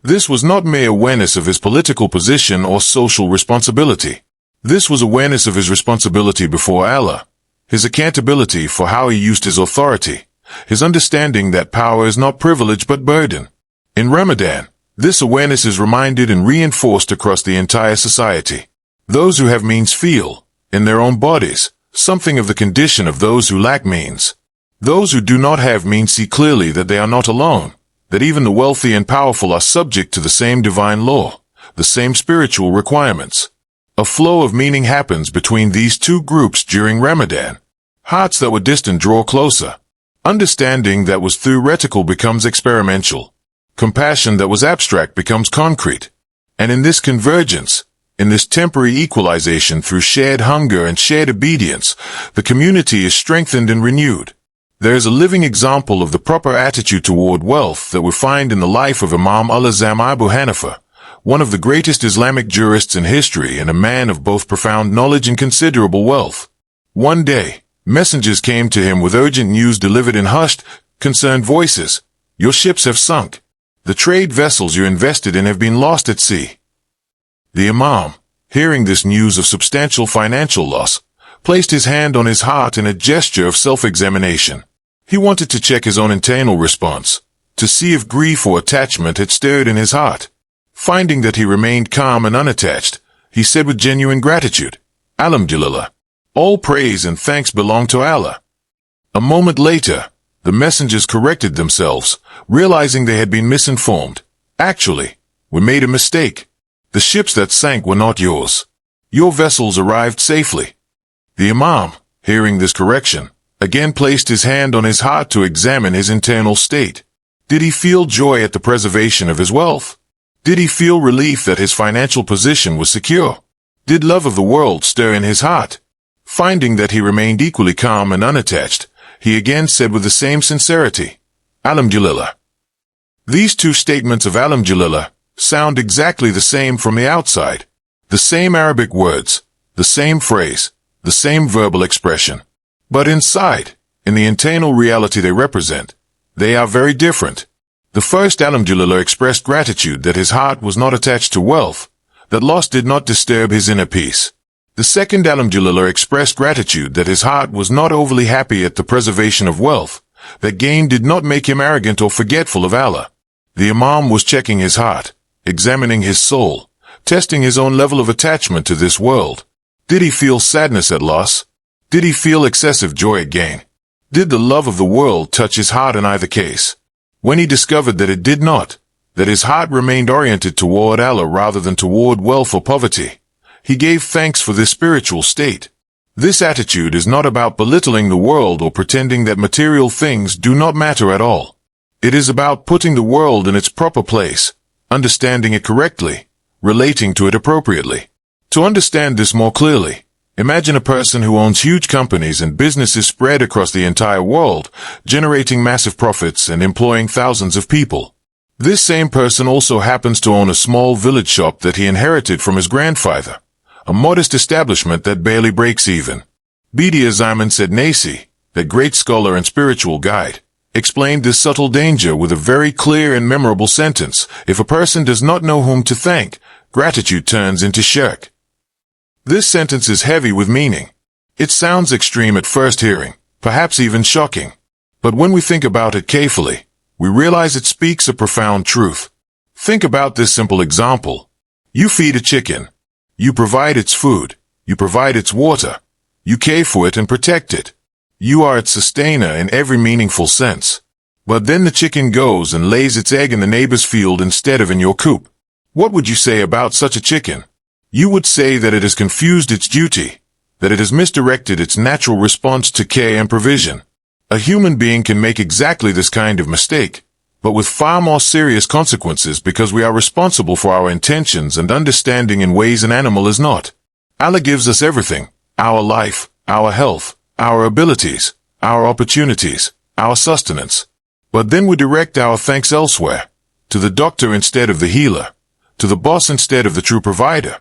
This was not mere awareness of his political position or social responsibility. This was awareness of his responsibility before Allah, his accountability for how he used his authority, his understanding that power is not privilege but burden. In Ramadan, this awareness is reminded and reinforced across the entire society. Those who have means feel, in their own bodies, something of the condition of those who lack means. Those who do not have means see clearly that they are not alone, that even the wealthy and powerful are subject to the same divine law, the same spiritual requirements. A flow of meaning happens between these two groups during Ramadan. Hearts that were distant draw closer. Understanding that was theoretical becomes experimental. Compassion that was abstract becomes concrete. And in this convergence, in this temporary equalization through shared hunger and shared obedience, the community is strengthened and renewed. There is a living example of the proper attitude toward wealth that we find in the life of Imam al-Azam Abu Hanifa, one of the greatest Islamic jurists in history and a man of both profound knowledge and considerable wealth. One day, messengers came to him with urgent news delivered in hushed, concerned voices. Your ships have sunk. The trade vessels you invested in have been lost at sea. The Imam, hearing this news of substantial financial loss, placed his hand on his heart in a gesture of self-examination. He wanted to check his own internal response, to see if grief or attachment had stirred in his heart. Finding that he remained calm and unattached, he said with genuine gratitude, Alhamdulillah. All praise and thanks belong to Allah. A moment later, the messengers corrected themselves, realizing they had been misinformed. Actually, we made a mistake. The ships that sank were not yours. Your vessels arrived safely. The Imam, hearing this correction, again placed his hand on his heart to examine his internal state. Did he feel joy at the preservation of his wealth? Did he feel relief that his financial position was secure? Did love of the world stir in his heart? Finding that he remained equally calm and unattached, he again said with the same sincerity, Alhamdulillah. These two statements of Alhamdulillah sound exactly the same from the outside. The same Arabic words, the same phrase, the same verbal expression. But inside, in the internal reality they represent, they are very different. The first Alhamdulillah expressed gratitude that his heart was not attached to wealth, that loss did not disturb his inner peace. The second Alhamdulillah expressed gratitude that his heart was not overly happy at the preservation of wealth, that gain did not make him arrogant or forgetful of Allah. The Imam was checking his heart, examining his soul, testing his own level of attachment to this world. Did he feel sadness at loss? Did he feel excessive joy at gain? Did the love of the world touch his heart in either case? When he discovered that it did not, that his heart remained oriented toward Allah rather than toward wealth or poverty, he gave thanks for this spiritual state. This attitude is not about belittling the world or pretending that material things do not matter at all. It is about putting the world in its proper place, understanding it correctly, relating to it appropriately. To understand this more clearly, imagine a person who owns huge companies and businesses spread across the entire world, generating massive profits and employing thousands of people. This same person also happens to own a small village shop that he inherited from his grandfather, a modest establishment that barely breaks even. Bediüzzaman Zaman said Nasi, that great scholar and spiritual guide, explained this subtle danger with a very clear and memorable sentence. If a person does not know whom to thank, gratitude turns into shirk. This sentence is heavy with meaning. It sounds extreme at first hearing, perhaps even shocking. But when we think about it carefully, we realize it speaks a profound truth. Think about this simple example. You feed a chicken. You provide its food. You provide its water. You care for it and protect it. You are its sustainer in every meaningful sense. But then the chicken goes and lays its egg in the neighbor's field instead of in your coop. What would you say about such a chicken? You would say that it has confused its duty, that it has misdirected its natural response to care and provision. A human being can make exactly this kind of mistake, but with far more serious consequences because we are responsible for our intentions and understanding in ways an animal is not. Allah gives us everything, our life, our health, our abilities, our opportunities, our sustenance. But then we direct our thanks elsewhere, to the doctor instead of the healer, to the boss instead of the true provider,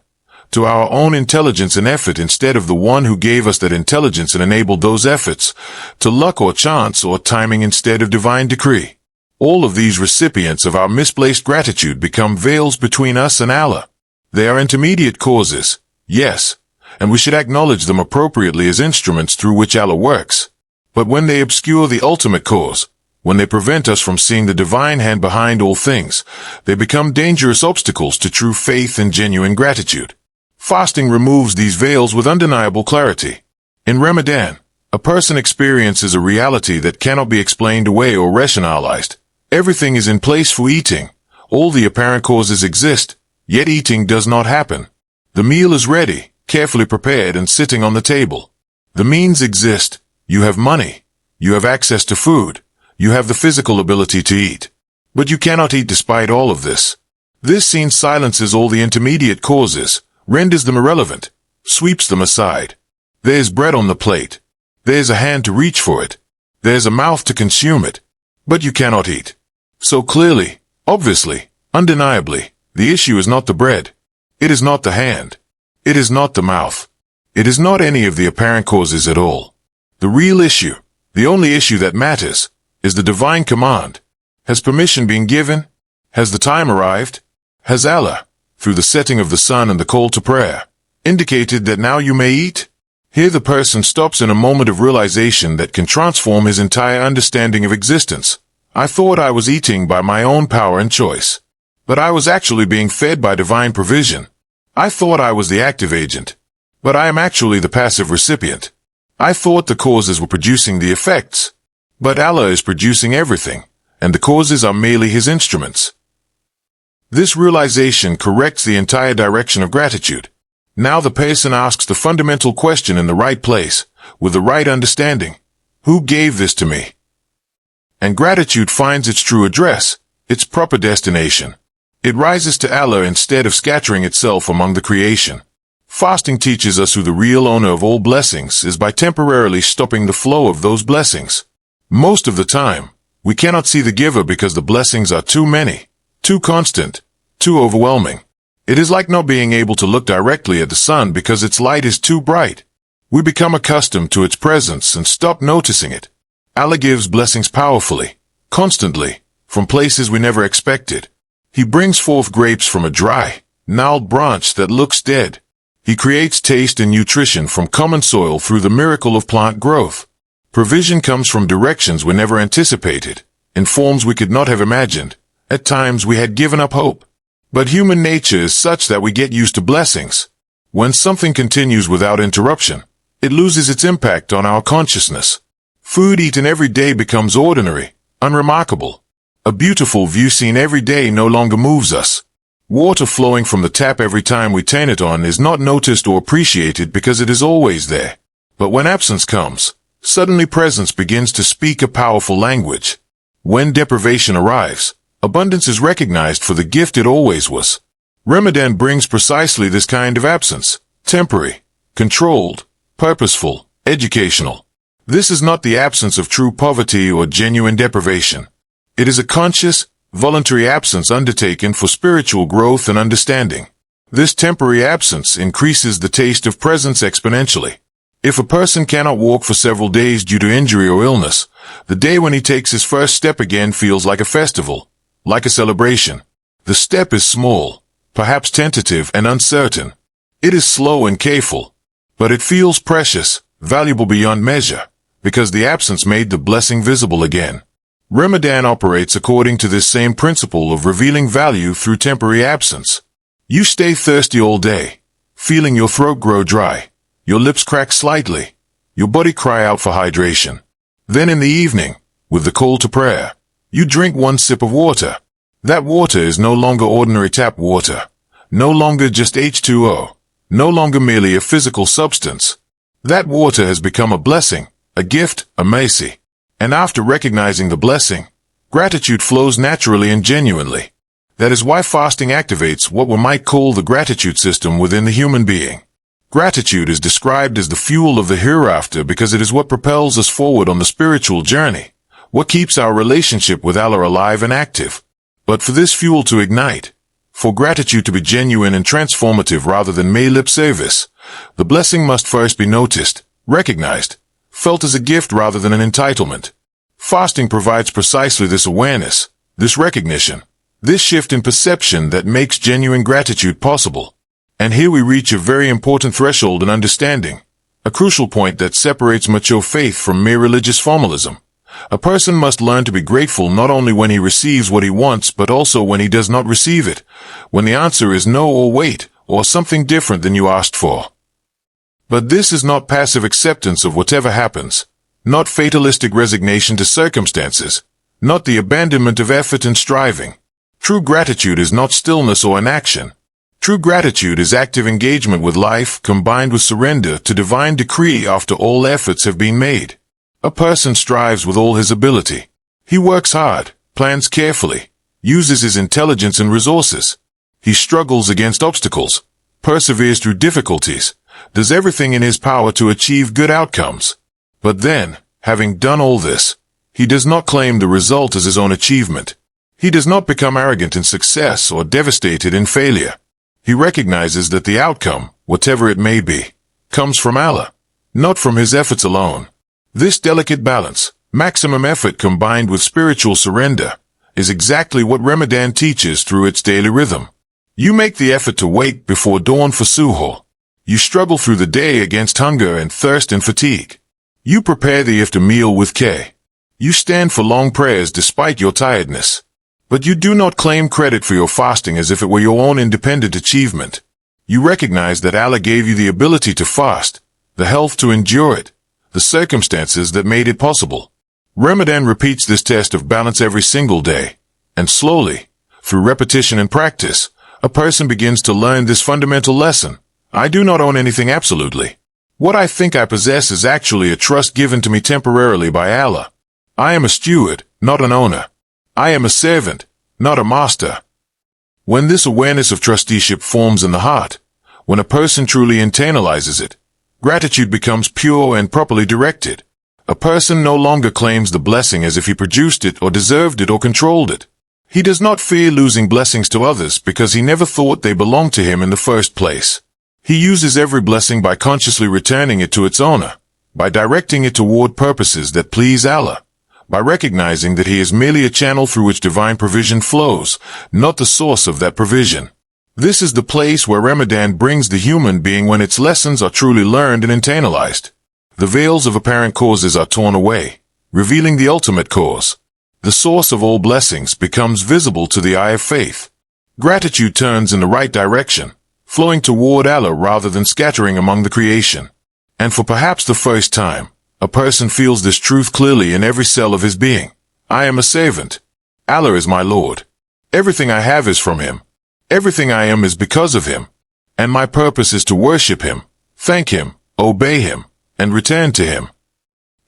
to our own intelligence and effort instead of the one who gave us that intelligence and enabled those efforts, to luck or chance or timing instead of divine decree. All of these recipients of our misplaced gratitude become veils between us and Allah. They are intermediate causes, yes, and we should acknowledge them appropriately as instruments through which Allah works. But when they obscure the ultimate cause, when they prevent us from seeing the divine hand behind all things, they become dangerous obstacles to true faith and genuine gratitude. Fasting removes these veils with undeniable clarity. In Ramadan, a person experiences a reality that cannot be explained away or rationalized. Everything is in place for eating. All the apparent causes exist, yet eating does not happen. The meal is ready, carefully prepared and sitting on the table. The means exist. You have money. You have access to food. You have the physical ability to eat. But you cannot eat despite all of this. This scene silences all the intermediate causes, renders them irrelevant, sweeps them aside. There's bread on the plate. There's a hand to reach for it. There's a mouth to consume it. But you cannot eat. So clearly, obviously, undeniably, The issue is not the bread. It is not the hand. It is not the mouth. It is not any of the apparent causes at all. The real issue, the only issue that matters, is the divine command. Has permission been given? Has the time arrived? Has Allah, through the setting of the sun and the call to prayer, indicated that now you may eat? Here the person stops in a moment of realization that can transform his entire understanding of existence. I thought I was eating by my own power and choice. But I was actually being fed by divine provision. I thought I was the active agent. But I am actually the passive recipient. I thought the causes were producing the effects. But Allah is producing everything, and the causes are merely His instruments. This realization corrects the entire direction of gratitude. Now the person asks the fundamental question in the right place, with the right understanding. Who gave this to me? And gratitude finds its true address, its proper destination. It rises to Allah instead of scattering itself among the creation. Fasting teaches us who the real owner of all blessings is by temporarily stopping the flow of those blessings. Most of the time, we cannot see the giver because the blessings are too many, too constant, too overwhelming. It is like not being able to look directly at the sun because its light is too bright. We become accustomed to its presence and stop noticing it. Allah gives blessings powerfully, constantly, from places we never expected. He brings forth grapes from a dry, gnarled branch that looks dead. He creates taste and nutrition from common soil through the miracle of plant growth. Provision comes from directions we never anticipated, in forms we could not have imagined. At times we had given up hope. But human nature is such that we get used to blessings. When something continues without interruption, it loses its impact on our consciousness. Food eaten every day becomes ordinary, unremarkable. A beautiful view seen every day no longer moves us. Water flowing from the tap every time we turn it on is not noticed or appreciated because it is always there. But when absence comes, suddenly presence begins to speak a powerful language. When deprivation arrives, abundance is recognized for the gift it always was. Ramadan brings precisely this kind of absence, temporary, controlled, purposeful, educational. This is not the absence of true poverty or genuine deprivation. It is a conscious, voluntary absence undertaken for spiritual growth and understanding. This temporary absence increases the taste of presence exponentially. If a person cannot walk for several days due to injury or illness, the day when he takes his first step again feels like a festival, like a celebration. The step is small, perhaps tentative and uncertain. It is slow and careful, but it feels precious, valuable beyond measure, because the absence made the blessing visible again. Ramadan operates according to this same principle of revealing value through temporary absence. You stay thirsty all day, feeling your throat grow dry, your lips crack slightly, your body cry out for hydration. Then in the evening, with the call to prayer, you drink one sip of water. That water is no longer ordinary tap water, no longer just H2O, no longer merely a physical substance. That water has become a blessing, a gift, a mercy. And after recognizing the blessing, gratitude flows naturally and genuinely. That is why fasting activates what we might call the gratitude system within the human being. Gratitude is described as the fuel of the hereafter because it is what propels us forward on the spiritual journey, what keeps our relationship with Allah alive and active. But for this fuel to ignite, for gratitude to be genuine and transformative rather than mere lip service, the blessing must first be noticed, recognized, felt as a gift rather than an entitlement. Fasting provides precisely this awareness, this recognition, this shift in perception that makes genuine gratitude possible. And here we reach a very important threshold in understanding, a crucial point that separates mature faith from mere religious formalism. A person must learn to be grateful not only when he receives what he wants but also when he does not receive it, when the answer is no or wait, or something different than you asked for. But this is not passive acceptance of whatever happens, not fatalistic resignation to circumstances, not the abandonment of effort and striving. True gratitude is not stillness or inaction. True gratitude is active engagement with life combined with surrender to divine decree after all efforts have been made. A person strives with all his ability. He works hard, plans carefully, uses his intelligence and resources. He struggles against obstacles, perseveres through difficulties, does everything in his power to achieve good outcomes. But then, having done all this, he does not claim the result as his own achievement. He does not become arrogant in success or devastated in failure. He recognizes that the outcome, whatever it may be, comes from Allah, not from his efforts alone. This delicate balance, maximum effort combined with spiritual surrender, is exactly what Ramadan teaches through its daily rhythm. You make the effort to wake before dawn for suhoor. You struggle through the day against hunger and thirst and fatigue. You prepare the iftar meal with care. You stand for long prayers despite your tiredness. But you do not claim credit for your fasting as if it were your own independent achievement. You recognize that Allah gave you the ability to fast, the health to endure it, the circumstances that made it possible. Ramadan repeats this test of balance every single day, and slowly, through repetition and practice, a person begins to learn this fundamental lesson. I do not own anything absolutely. What I think I possess is actually a trust given to me temporarily by Allah. I am a steward, not an owner. I am a servant, not a master. When this awareness of trusteeship forms in the heart, when a person truly internalizes it, gratitude becomes pure and properly directed. A person no longer claims the blessing as if he produced it or deserved it or controlled it. He does not fear losing blessings to others because he never thought they belonged to him in the first place. He uses every blessing by consciously returning it to its owner, by directing it toward purposes that please Allah, by recognizing that he is merely a channel through which divine provision flows, not the source of that provision. This is the place where Ramadan brings the human being when its lessons are truly learned and internalized. The veils of apparent causes are torn away, revealing the ultimate cause. The source of all blessings becomes visible to the eye of faith. Gratitude turns in the right direction, flowing toward Allah rather than scattering among the creation. And for perhaps the first time, a person feels this truth clearly in every cell of his being. I am a servant. Allah is my Lord. Everything I have is from him. Everything I am is because of him. And my purpose is to worship him, thank him, obey him, and return to him.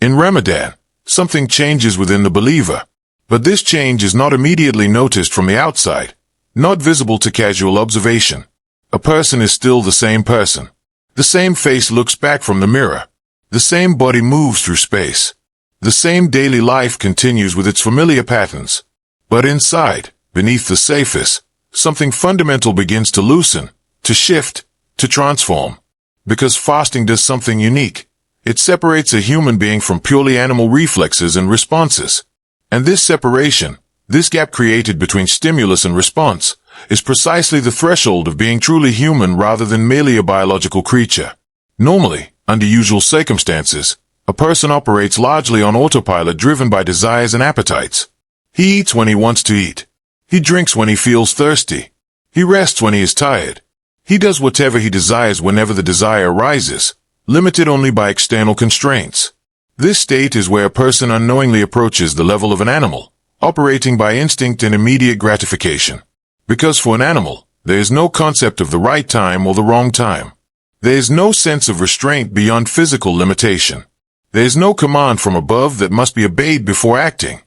In Ramadan, something changes within the believer. But this change is not immediately noticed from the outside, not visible to casual observation. A person is still the same person. The same face looks back from the mirror. The same body moves through space. The same daily life continues with its familiar patterns. But inside, beneath the surface, something fundamental begins to loosen, to shift, to transform. Because fasting does something unique. It separates a human being from purely animal reflexes and responses. And this separation, this gap created between stimulus and response, is precisely the threshold of being truly human rather than merely a biological creature. Normally, under usual circumstances, a person operates largely on autopilot driven by desires and appetites. He eats when he wants to eat. He drinks when he feels thirsty. He rests when he is tired. He does whatever he desires whenever the desire arises, limited only by external constraints. This state is where a person unknowingly approaches the level of an animal, operating by instinct and immediate gratification. Because for an animal, there is no concept of the right time or the wrong time. There is no sense of restraint beyond physical limitation. There is no command from above that must be obeyed before acting.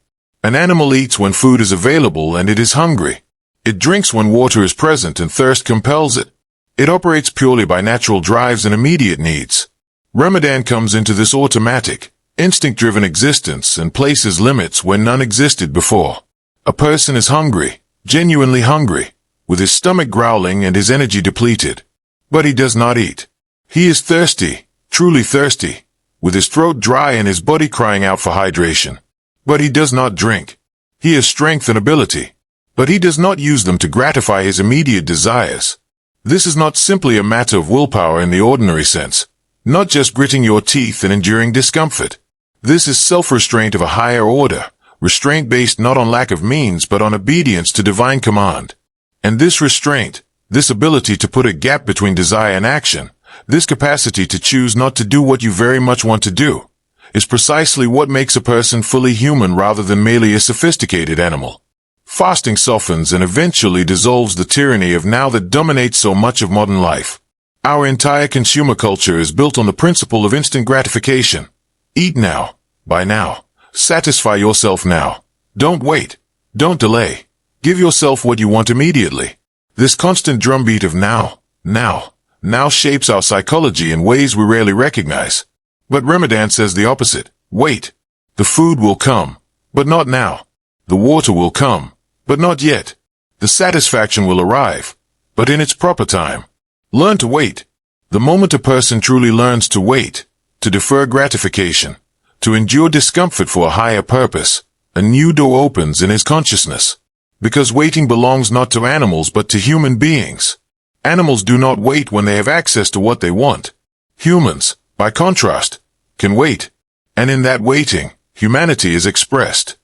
An animal eats when food is available and it is hungry. It drinks when water is present and thirst compels it. It operates purely by natural drives and immediate needs. Ramadan comes into this automatic, instinct-driven existence and places limits where none existed before. A person is hungry, genuinely hungry, with his stomach growling and his energy depleted. But he does not eat. He is thirsty, truly thirsty, with his throat dry and his body crying out for hydration. But he does not drink. He has strength and ability, but he does not use them to gratify his immediate desires. This is not simply a matter of willpower in the ordinary sense, not just gritting your teeth and enduring discomfort. This is self-restraint of a higher order, restraint based not on lack of means but on obedience to divine command. And this restraint, this ability to put a gap between desire and action, this capacity to choose not to do what you very much want to do, is precisely what makes a person fully human rather than merely a sophisticated animal. Fasting softens and eventually dissolves the tyranny of now that dominates so much of modern life. Our entire consumer culture is built on the principle of instant gratification. Eat now, buy now, satisfy yourself now. Don't wait, don't delay. Give yourself what you want immediately. This constant drumbeat of now shapes our psychology in ways we rarely recognize. But Ramadan says the opposite. Wait. The food will come, but not now. The water will come, But not yet. The satisfaction will arrive, but in its proper time. Learn to wait. The moment a person truly learns to wait, to defer gratification, to endure discomfort for a higher purpose, a new door opens in his consciousness. Because waiting belongs not to animals but to human beings. Animals do not wait when they have access to what they want. Humans, by contrast, can wait. And in that waiting, humanity is expressed.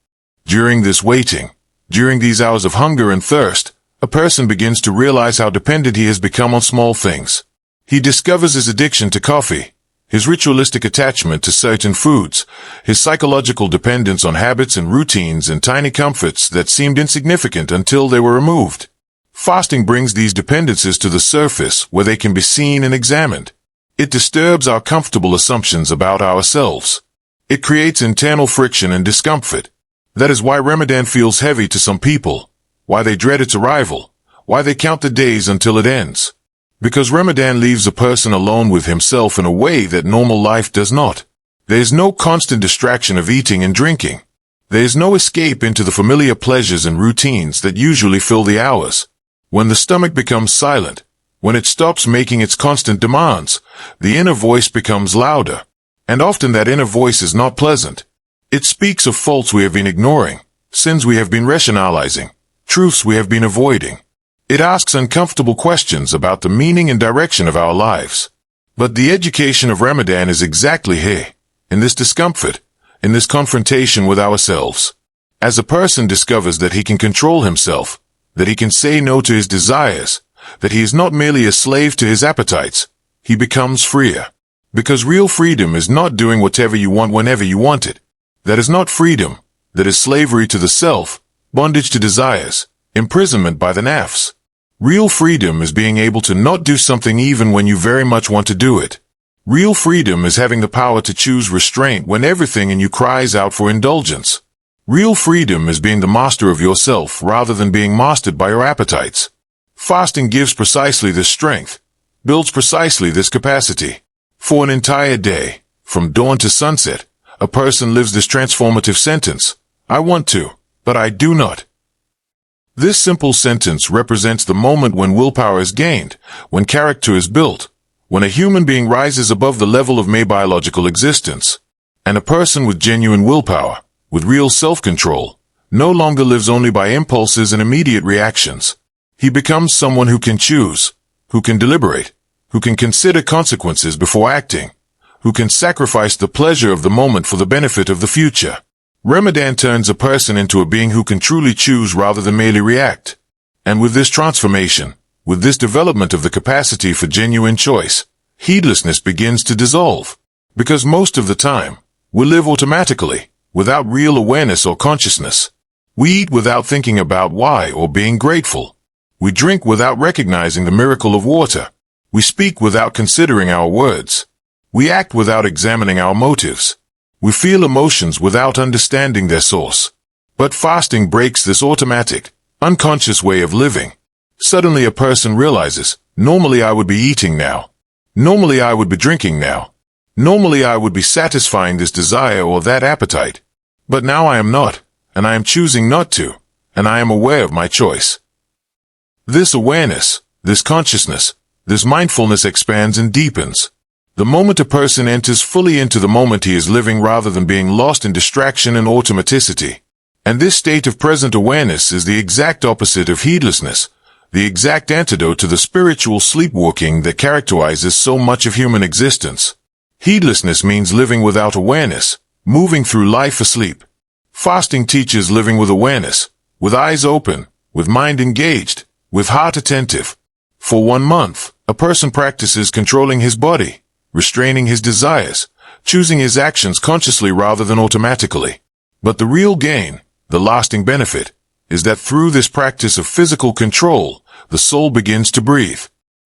During this waiting, during these hours of hunger and thirst, a person begins to realize how dependent he has become on small things. He discovers his addiction to coffee, his ritualistic attachment to certain foods, his psychological dependence on habits and routines and tiny comforts that seemed insignificant until they were removed. Fasting brings these dependencies to the surface where they can be seen and examined. It disturbs our comfortable assumptions about ourselves. It creates internal friction and discomfort. That is why Ramadan feels heavy to some people, why they dread its arrival, why they count the days until it ends. Because Ramadan leaves a person alone with himself in a way that normal life does not. There is no constant distraction of eating and drinking. There is no escape into the familiar pleasures and routines that usually fill the hours. When the stomach becomes silent, when it stops making its constant demands, the inner voice becomes louder. And often that inner voice is not pleasant. It speaks of faults we have been ignoring, sins we have been rationalizing, truths we have been avoiding. It asks uncomfortable questions about the meaning and direction of our lives. But the education of Ramadan is exactly here, in this discomfort, in this confrontation with ourselves. As a person discovers that he can control himself, that he can say no to his desires, that he is not merely a slave to his appetites, he becomes freer. Because real freedom is not doing whatever you want whenever you want it. That is not freedom. That is slavery to the self, bondage to desires, imprisonment by the nafs. Real freedom is being able to not do something even when you very much want to do it. Real freedom is having the power to choose restraint when everything in you cries out for indulgence. Real freedom is being the master of yourself rather than being mastered by your appetites. Fasting gives precisely this strength, builds precisely this capacity. For an entire day, from dawn to sunset, a person lives this transformative sentence: I want to, but I do not. This simple sentence represents the moment when willpower is gained, when character is built, when a human being rises above the level of mere biological existence. And a person with genuine willpower, with real self-control, no longer lives only by impulses and immediate reactions. He becomes someone who can choose, who can deliberate, who can consider consequences before acting, who can sacrifice the pleasure of the moment for the benefit of the future. Ramadan turns a person into a being who can truly choose rather than merely react. And with this transformation, with this development of the capacity for genuine choice, heedlessness begins to dissolve. Because most of the time, we live automatically, without real awareness or consciousness. We eat without thinking about why or being grateful. We drink without recognizing the miracle of water. We speak without considering our words. We act without examining our motives. We feel emotions without understanding their source. But fasting breaks this automatic, unconscious way of living. Suddenly a person realizes, normally I would be eating now. Normally I would be drinking now. Normally I would be satisfying this desire or that appetite. But now I am not, and I am choosing not to, and I am aware of my choice. This awareness, this consciousness, this mindfulness expands and deepens. The moment a person enters fully into the moment he is living rather than being lost in distraction and automaticity. And this state of present awareness is the exact opposite of heedlessness, the exact antidote to the spiritual sleepwalking that characterizes so much of human existence. Heedlessness means living without awareness, moving through life asleep. Fasting teaches living with awareness, with eyes open, with mind engaged, with heart attentive. For 1 month, a person practices controlling his body, restraining his desires, choosing his actions consciously rather than automatically. But the real gain, the lasting benefit, is that through this practice of physical control, the soul begins to breathe.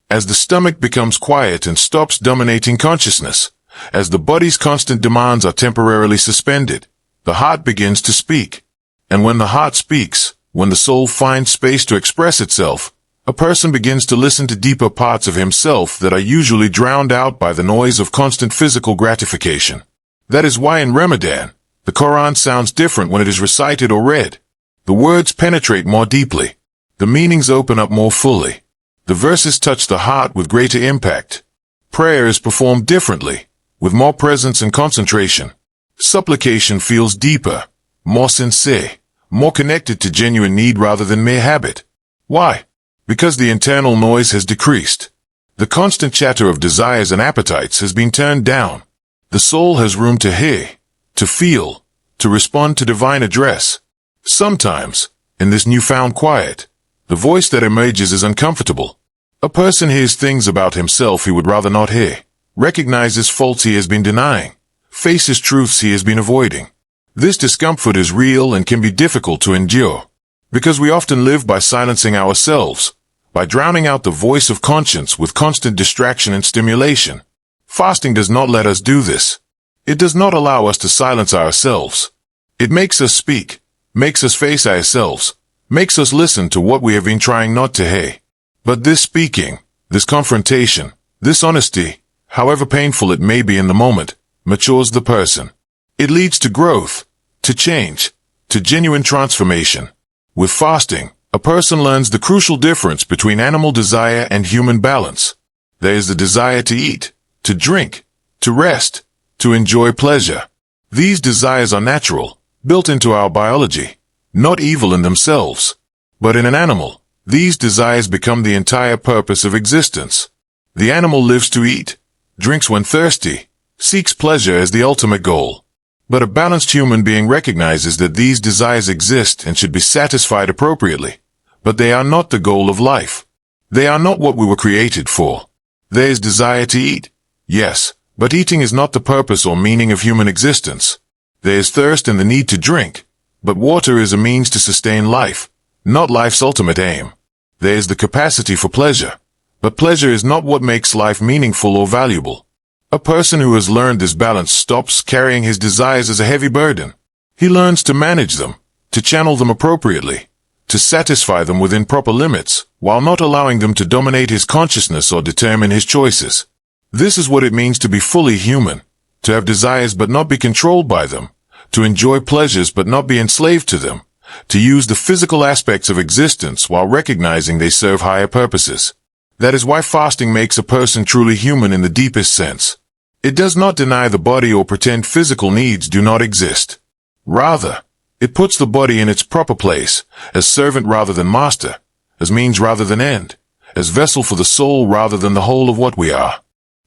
As the stomach becomes quiet and stops dominating consciousness, as the body's constant demands are temporarily suspended, the heart begins to speak. And when the heart speaks, when the soul finds space to express itself, a person begins to listen to deeper parts of himself that are usually drowned out by the noise of constant physical gratification. That is why in Ramadan, the Quran sounds different when it is recited or read. The words penetrate more deeply. The meanings open up more fully. The verses touch the heart with greater impact. Prayer is performed differently, with more presence and concentration. Supplication feels deeper, more sincere, more connected to genuine need rather than mere habit. Why? Because the internal noise has decreased. The constant chatter of desires and appetites has been turned down. The soul has room to hear, to feel, to respond to divine address. Sometimes, in this newfound quiet, the voice that emerges is uncomfortable. A person hears things about himself he would rather not hear, recognizes faults he has been denying, faces truths he has been avoiding. This discomfort is real and can be difficult to endure, because we often live by silencing ourselves, by drowning out the voice of conscience with constant distraction and stimulation. Fasting does not let us do this. It does not allow us to silence ourselves. It makes us speak, makes us face ourselves, makes us listen to what we have been trying not to hear. But this speaking, this confrontation, this honesty, however painful it may be in the moment, matures the person. It leads to growth, to change, to genuine transformation. With fasting, a person learns the crucial difference between animal desire and human balance. There is the desire to eat, to drink, to rest, to enjoy pleasure. These desires are natural, built into our biology, not evil in themselves. But in an animal, these desires become the entire purpose of existence. The animal lives to eat, drinks when thirsty, seeks pleasure as the ultimate goal. But a balanced human being recognizes that these desires exist and should be satisfied appropriately. But they are not the goal of life. They are not what we were created for. There is desire to eat, yes, but eating is not the purpose or meaning of human existence. There is thirst and the need to drink, but water is a means to sustain life, not life's ultimate aim. There is the capacity for pleasure, but pleasure is not what makes life meaningful or valuable. A person who has learned this balance stops carrying his desires as a heavy burden. He learns to manage them, to channel them appropriately, to satisfy them within proper limits, while not allowing them to dominate his consciousness or determine his choices. This is what it means to be fully human, to have desires but not be controlled by them, to enjoy pleasures but not be enslaved to them, to use the physical aspects of existence while recognizing they serve higher purposes. That is why fasting makes a person truly human in the deepest sense. It does not deny the body or pretend physical needs do not exist. Rather, it puts the body in its proper place, as servant rather than master, as means rather than end, as vessel for the soul rather than the whole of what we are.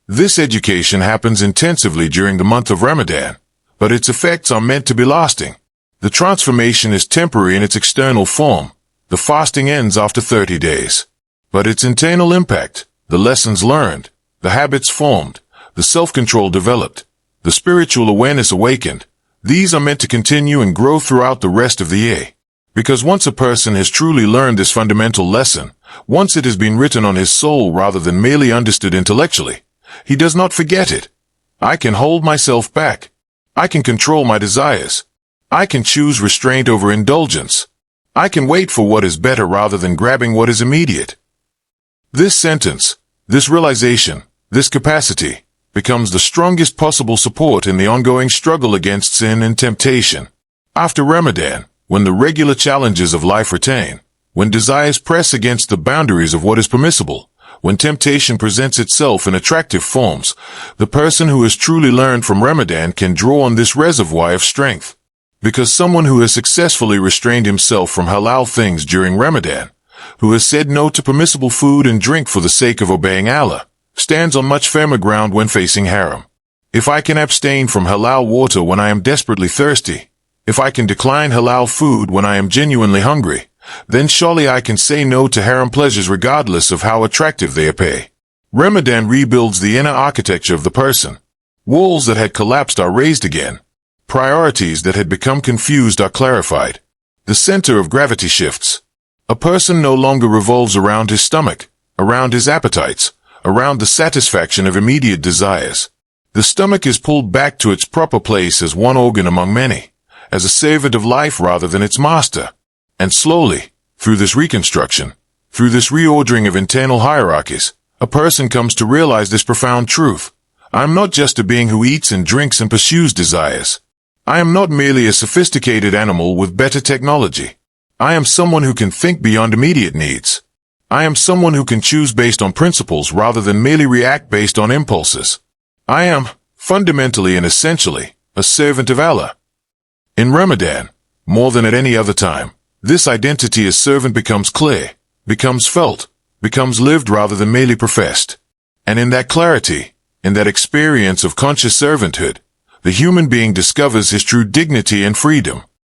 This education happens intensively during the month of Ramadan, but its effects are meant to be lasting. The transformation is temporary in its external form. The fasting ends after 30 days. But its internal impact, the lessons learned, the habits formed, the self-control developed, the spiritual awareness awakened, these are meant to continue and grow throughout the rest of the year. Because once a person has truly learned this fundamental lesson, once it has been written on his soul rather than merely understood intellectually, he does not forget it. I can hold myself back. I can control my desires. I can choose restraint over indulgence. I can wait for what is better rather than grabbing what is immediate. This sentence, this realization, this capacity, becomes the strongest possible support in the ongoing struggle against sin and temptation. After Ramadan, when the regular challenges of life return, when desires press against the boundaries of what is permissible, when temptation presents itself in attractive forms, the person who has truly learned from Ramadan can draw on this reservoir of strength. Because someone who has successfully restrained himself from halal things during Ramadan, who has said no to permissible food and drink for the sake of obeying Allah, stands on much firmer ground when facing haram. If I can abstain from halal water when I am desperately thirsty, if I can decline halal food when I am genuinely hungry, then surely I can say no to haram pleasures regardless of how attractive they appear. Ramadan rebuilds the inner architecture of the person. Walls that had collapsed are raised again. Priorities that had become confused are clarified. The center of gravity shifts. A person no longer revolves around his stomach, around his appetites, around the satisfaction of immediate desires. The stomach is pulled back to its proper place as one organ among many, as a servant of life rather than its master. And slowly, through this reconstruction, through this reordering of internal hierarchies, a person comes to realize this profound truth. I am not just a being who eats and drinks and pursues desires. I am not merely a sophisticated animal with better technology. I am someone who can think beyond immediate needs. I am someone who can choose based on principles rather than merely react based on impulses. I am, fundamentally and essentially, a servant of Allah. In Ramadan, more than at any other time, this identity as servant becomes clear, becomes felt, becomes lived rather than merely professed. And in that clarity, in that experience of conscious servanthood, the human being discovers his true dignity and freedom.